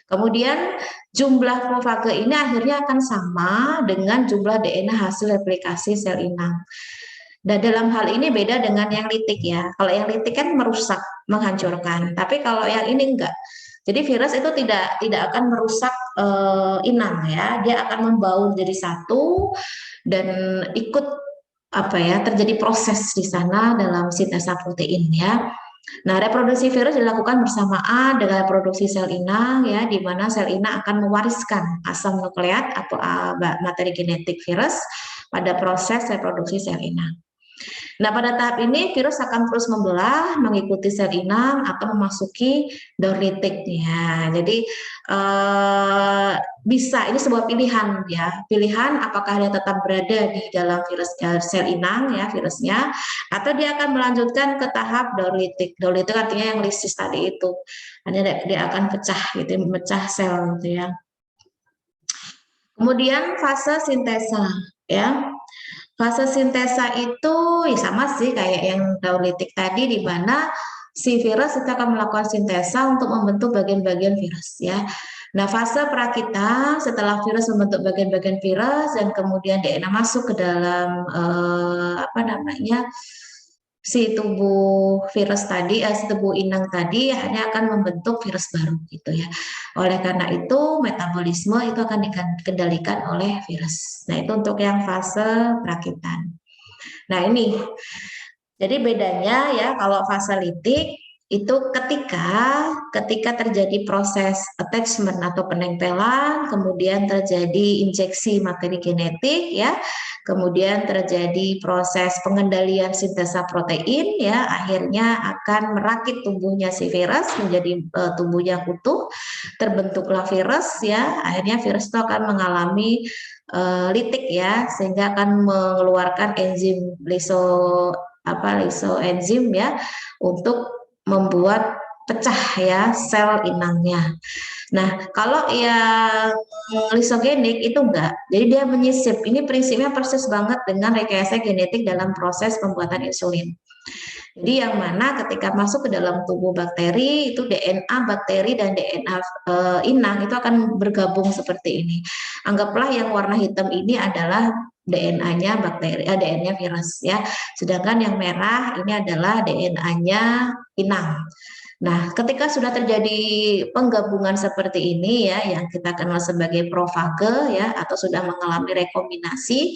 Kemudian jumlah profage ini akhirnya akan sama dengan jumlah DNA hasil replikasi sel inang. Dan dalam hal ini beda dengan yang litik ya. Kalau yang litik kan merusak, menghancurkan. Tapi kalau yang ini enggak. Jadi virus itu tidak akan merusak inang ya. Dia akan membaur jadi satu dan ikut apa ya terjadi proses di sana dalam sintesa protein ya. Nah, reproduksi virus dilakukan bersamaan dengan produksi sel inang ya, di mana sel inang akan mewariskan asam nukleat atau materi genetik virus pada proses reproduksi sel inang. Nah, pada tahap ini virus akan terus membelah mengikuti sel inang atau memasuki daur litik ya. Jadi bisa ini sebuah pilihan ya. Pilihan apakah dia tetap berada di dalam virus sel inang ya virusnya atau dia akan melanjutkan ke tahap daur litik. Daur litik artinya yang lisis tadi itu. Hanya dia akan pecah gitu, memecah sel gitu ya. Kemudian fase sintesa ya. Fase sintesa itu ya sama sih kayak yang dauritik tadi di mana si virus itu akan melakukan sintesa untuk membentuk bagian-bagian virus ya. Nah, fase perakitan setelah virus membentuk bagian-bagian virus dan kemudian DNA masuk ke dalam apa namanya si tubuh virus tadi, si tubuh inang tadi hanya akan membentuk virus baru gitu ya. Oleh karena itu metabolisme itu akan dikendalikan oleh virus. Nah, itu untuk yang fase perakitan. Nah, ini jadi bedanya ya kalau fase litik Itu ketika terjadi proses attachment atau penempelan, kemudian terjadi injeksi materi genetik ya, kemudian terjadi proses pengendalian sintesa protein ya, akhirnya akan merakit tubuhnya si virus menjadi tubuhnya utuh, terbentuklah virus ya, akhirnya virus itu akan mengalami litik ya, sehingga akan mengeluarkan enzim lisoenzim ya untuk membuat pecah ya sel inangnya. Nah, kalau yang lisogenik itu enggak. Jadi dia menyisip. Ini prinsipnya persis banget dengan rekayasa genetik dalam proses pembuatan insulin. Jadi yang mana ketika masuk ke dalam tubuh bakteri itu DNA bakteri dan DNA inang itu akan bergabung seperti ini. Anggaplah yang warna hitam ini adalah DNA-nya bakteri, DNA-nya virus ya. Sedangkan yang merah ini adalah DNA-nya inang. Nah, ketika sudah terjadi penggabungan seperti ini ya, yang kita kenal sebagai profage ya, atau sudah mengalami rekombinasi,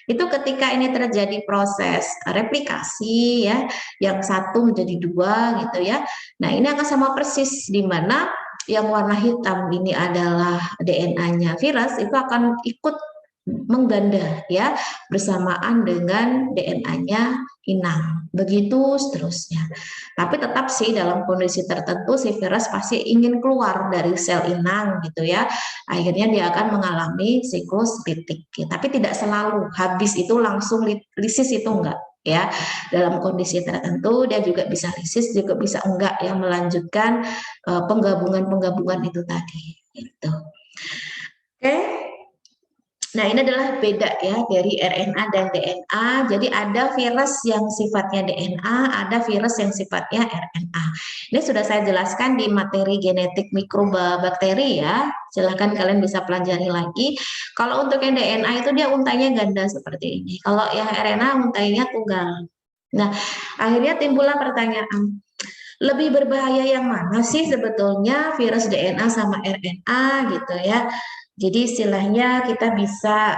itu ketika ini terjadi proses replikasi ya, yang satu menjadi dua gitu ya. Nah, ini akan sama persis di mana yang warna hitam ini adalah DNA-nya virus, itu akan ikut mengganda ya bersamaan dengan DNA-nya inang. Begitu seterusnya. Tapi tetap sih dalam kondisi tertentu si virus pasti ingin keluar dari sel inang gitu ya. Akhirnya dia akan mengalami siklus litik. Tapi tidak selalu habis itu langsung lisis itu enggak ya. Dalam kondisi tertentu dia juga bisa lisis juga bisa enggak yang melanjutkan penggabungan-penggabungan itu tadi gitu. Oke. Nah, ini adalah beda ya dari RNA dan DNA. Jadi ada virus yang sifatnya DNA, ada virus yang sifatnya RNA. Ini sudah saya jelaskan di materi genetik mikroba bakteri ya. Silahkan kalian bisa pelajari lagi. Kalau untuk yang DNA itu dia untainya ganda seperti ini. Kalau yang RNA untainya tunggal. Nah, akhirnya timbullah pertanyaan, lebih berbahaya yang mana sih sebetulnya virus DNA sama RNA gitu ya. Jadi istilahnya kita bisa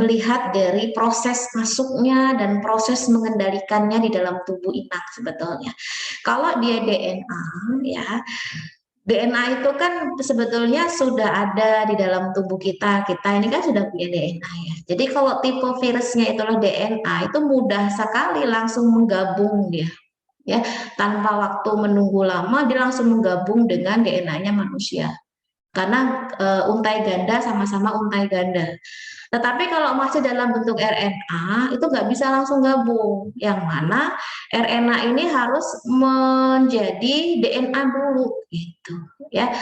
melihat dari proses masuknya dan proses mengendalikannya di dalam tubuh inang sebetulnya. Kalau dia DNA ya, DNA itu kan sebetulnya sudah ada di dalam tubuh kita. Kita ini kan sudah punya DNA ya. Jadi kalau tipe virusnya itulah DNA, itu mudah sekali langsung menggabung dia ya, tanpa waktu menunggu lama dia langsung menggabung dengan DNA-nya manusia karena untai ganda sama-sama untai ganda. Tetapi kalau masih dalam bentuk RNA itu nggak bisa langsung gabung, yang mana RNA ini harus menjadi DNA dulu gitu ya,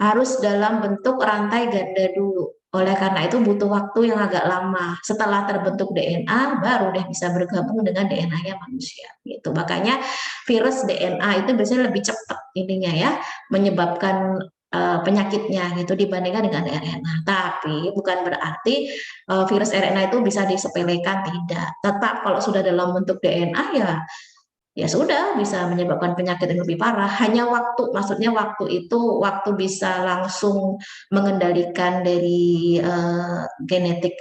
harus dalam bentuk rantai ganda dulu. Oleh karena itu butuh waktu yang agak lama. Setelah terbentuk DNA, baru deh bisa bergabung dengan DNA-nya manusia. Gitu. Makanya virus DNA itu biasanya lebih cepat ininya ya, menyebabkan penyakitnya gitu dibandingkan dengan RNA. Tapi bukan berarti virus RNA itu bisa disepelekan, tidak. Tetap kalau sudah dalam bentuk DNA ya sudah bisa menyebabkan penyakit yang lebih parah. Hanya waktu, maksudnya waktu itu waktu bisa langsung mengendalikan dari genetik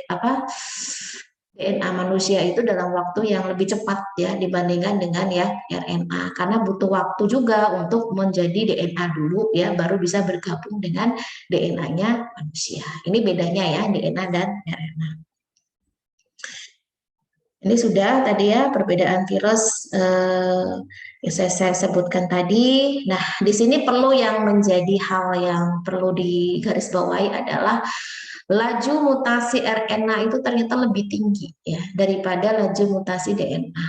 DNA manusia itu dalam waktu yang lebih cepat ya dibandingkan dengan ya RNA, karena butuh waktu juga untuk menjadi DNA dulu ya baru bisa bergabung dengan DNA-nya manusia. Ini bedanya ya DNA dan RNA. Ini sudah tadi ya perbedaan virus yang saya sebutkan tadi. Nah, di sini perlu yang menjadi hal yang perlu digarisbawahi adalah laju mutasi RNA itu ternyata lebih tinggi ya daripada laju mutasi DNA.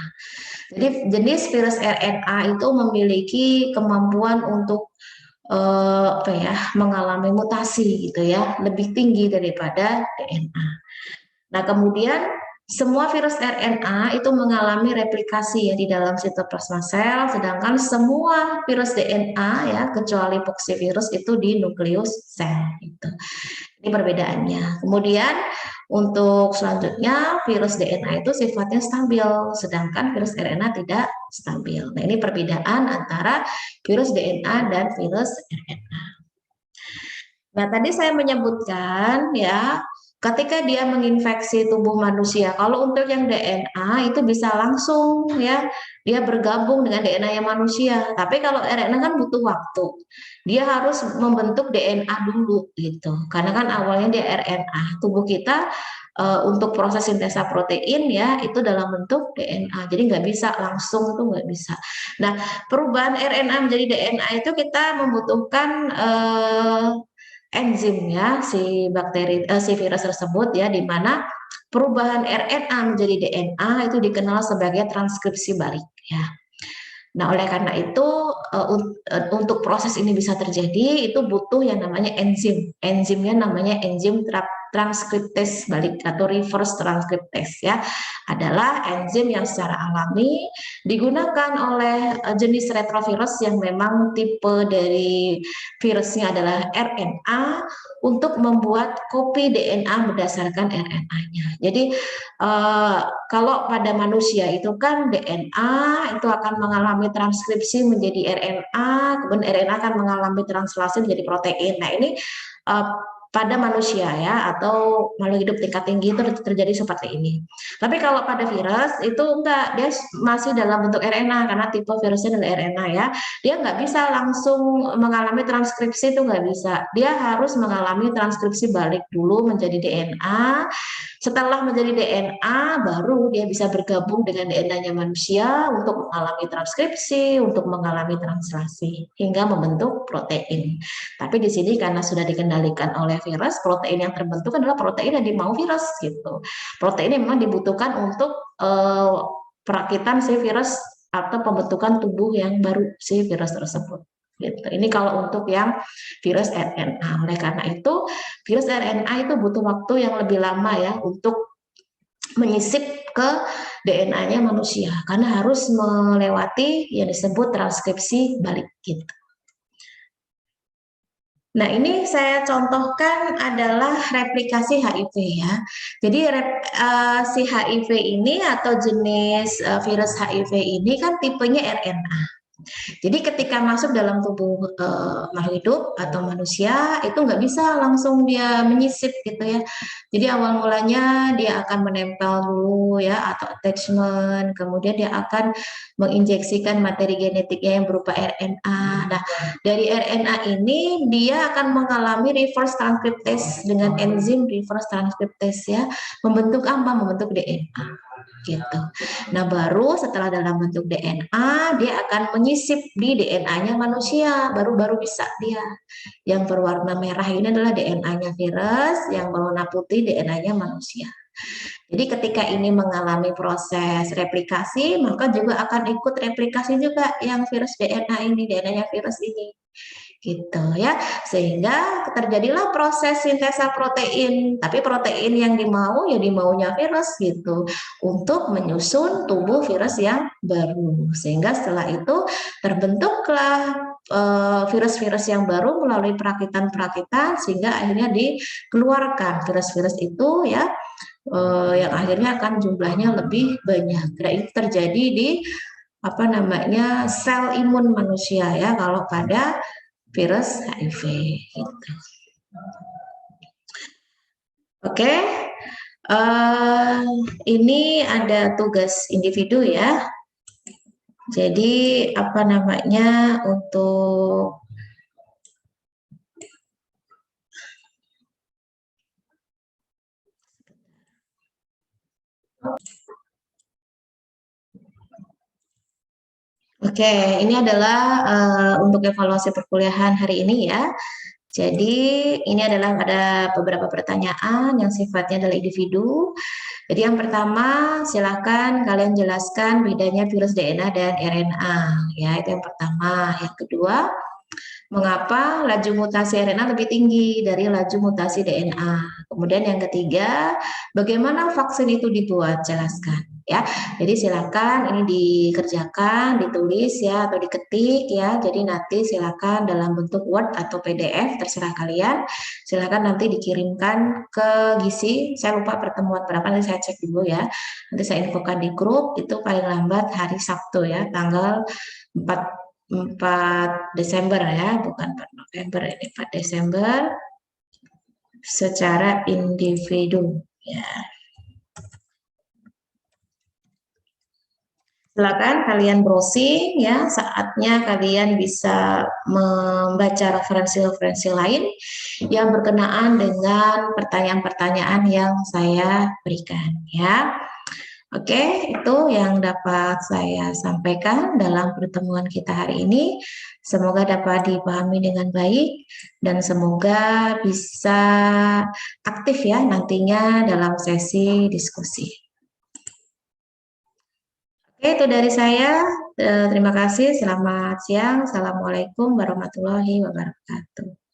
Jadi jenis virus RNA itu memiliki kemampuan untuk mengalami mutasi gitu ya, lebih tinggi daripada DNA. Nah, kemudian semua virus RNA itu mengalami replikasi ya di dalam sitoplasma sel, sedangkan semua virus DNA ya kecuali poxivirus itu di nukleus sel. Gitu. Ini perbedaannya. Kemudian untuk selanjutnya virus DNA itu sifatnya stabil, sedangkan virus RNA tidak stabil. Nah, ini perbedaan antara virus DNA dan virus RNA. Nah, tadi saya menyebutkan ya ketika dia menginfeksi tubuh manusia. Kalau untuk yang DNA itu bisa langsung ya, dia bergabung dengan DNA yang manusia. Tapi kalau RNA kan butuh waktu. Dia harus membentuk DNA dulu gitu. Karena kan awalnya dia RNA. Tubuh kita untuk proses sintesa protein ya itu dalam bentuk DNA. Jadi nggak bisa langsung, itu nggak bisa. Nah, perubahan RNA menjadi DNA itu kita membutuhkan enzim ya si virus tersebut ya, di mana perubahan RNA menjadi DNA itu dikenal sebagai transkripsi balik ya. Nah, oleh karena itu untuk proses ini bisa terjadi itu butuh yang namanya enzim. Enzimnya namanya enzim transkriptase balik atau reverse transkriptase ya. Adalah enzim yang secara alami digunakan oleh jenis retrovirus yang memang tipe dari virusnya adalah RNA untuk membuat kopi DNA berdasarkan RNA-nya. Jadi kalau pada manusia itu kan DNA itu akan mengalami transkripsi menjadi RNA, kemudian RNA akan mengalami translasi menjadi protein. Nah, ini pada manusia ya, atau makhluk hidup tingkat tinggi itu terjadi seperti ini. Tapi kalau pada virus itu enggak, dia masih dalam bentuk RNA karena tipe virusnya adalah RNA ya. Dia nggak bisa langsung mengalami transkripsi, itu nggak bisa. Dia harus mengalami transkripsi balik dulu menjadi DNA. Setelah menjadi DNA, baru dia bisa bergabung dengan DNA-nya manusia untuk mengalami transkripsi, untuk mengalami translasi, hingga membentuk protein. Tapi di sini karena sudah dikendalikan oleh virus, protein yang terbentuk adalah protein yang dimau virus gitu. Protein yang memang dibutuhkan untuk perakitan si virus atau pembentukan tubuh yang baru si virus tersebut. Gitu. Ini kalau untuk yang virus RNA. Oleh karena itu, virus RNA itu butuh waktu yang lebih lama ya untuk menyisip ke DNA-nya manusia karena harus melewati yang disebut transkripsi balik gitu. Nah, ini saya contohkan adalah replikasi HIV ya. Jadi si HIV ini atau jenis virus HIV ini kan tipenya RNA. Jadi ketika masuk dalam tubuh makhluk hidup atau manusia itu nggak bisa langsung dia menyisip gitu ya. Jadi awal mulanya dia akan menempel dulu ya atau attachment, kemudian dia akan menginjeksikan materi genetiknya yang berupa RNA. Nah, dari RNA ini dia akan mengalami reverse transcriptase dengan enzim reverse transcriptase ya, membentuk apa? Membentuk DNA gitu. Nah, baru setelah dalam bentuk DNA, dia akan menyisip di DNA-nya manusia, baru bisa dia. Yang berwarna merah ini adalah DNA-nya virus, yang berwarna putih DNA-nya manusia. Jadi ketika ini mengalami proses replikasi, maka juga akan ikut replikasi juga yang virus DNA ini, DNA-nya virus ini. Gitu ya, sehingga terjadilah proses sintesa protein, tapi protein yang dimau ya dimaunya virus gitu untuk menyusun tubuh virus yang baru, sehingga setelah itu terbentuklah virus-virus yang baru melalui perakitan-perakitan sehingga akhirnya dikeluarkan virus-virus itu ya, yang akhirnya akan jumlahnya lebih banyak. Nah, itu terjadi di apa namanya sel imun manusia ya kalau pada virus HIV gitu. Oke, ini ada tugas individu ya. Jadi apa namanya untuk Oke, ini adalah untuk evaluasi perkuliahan hari ini ya. Jadi ini adalah ada beberapa pertanyaan yang sifatnya adalah individu. Jadi yang pertama, silakan kalian jelaskan bedanya virus DNA dan RNA. Ya, itu yang pertama. Yang kedua, mengapa laju mutasi RNA lebih tinggi dari laju mutasi DNA? Kemudian yang ketiga, bagaimana vaksin itu dibuat? Jelaskan ya. Jadi silakan ini dikerjakan, ditulis ya atau diketik ya. Jadi nanti silakan dalam bentuk Word atau PDF terserah kalian. Silakan nanti dikirimkan ke Gizi. Saya lupa pertemuan berapa, nanti saya cek dulu ya. Nanti saya infokan di grup itu paling lambat hari Sabtu ya, tanggal 4 Desember ya, bukan 4 November ini, 4 Desember secara individu. Ya. Silakan kalian browsing ya, saatnya kalian bisa membaca referensi-referensi lain yang berkenaan dengan pertanyaan-pertanyaan yang saya berikan ya. Oke, itu yang dapat saya sampaikan dalam pertemuan kita hari ini. Semoga dapat dipahami dengan baik dan semoga bisa aktif ya nantinya dalam sesi diskusi. Oke, itu dari saya. Terima kasih. Selamat siang. Assalamualaikum warahmatullahi wabarakatuh.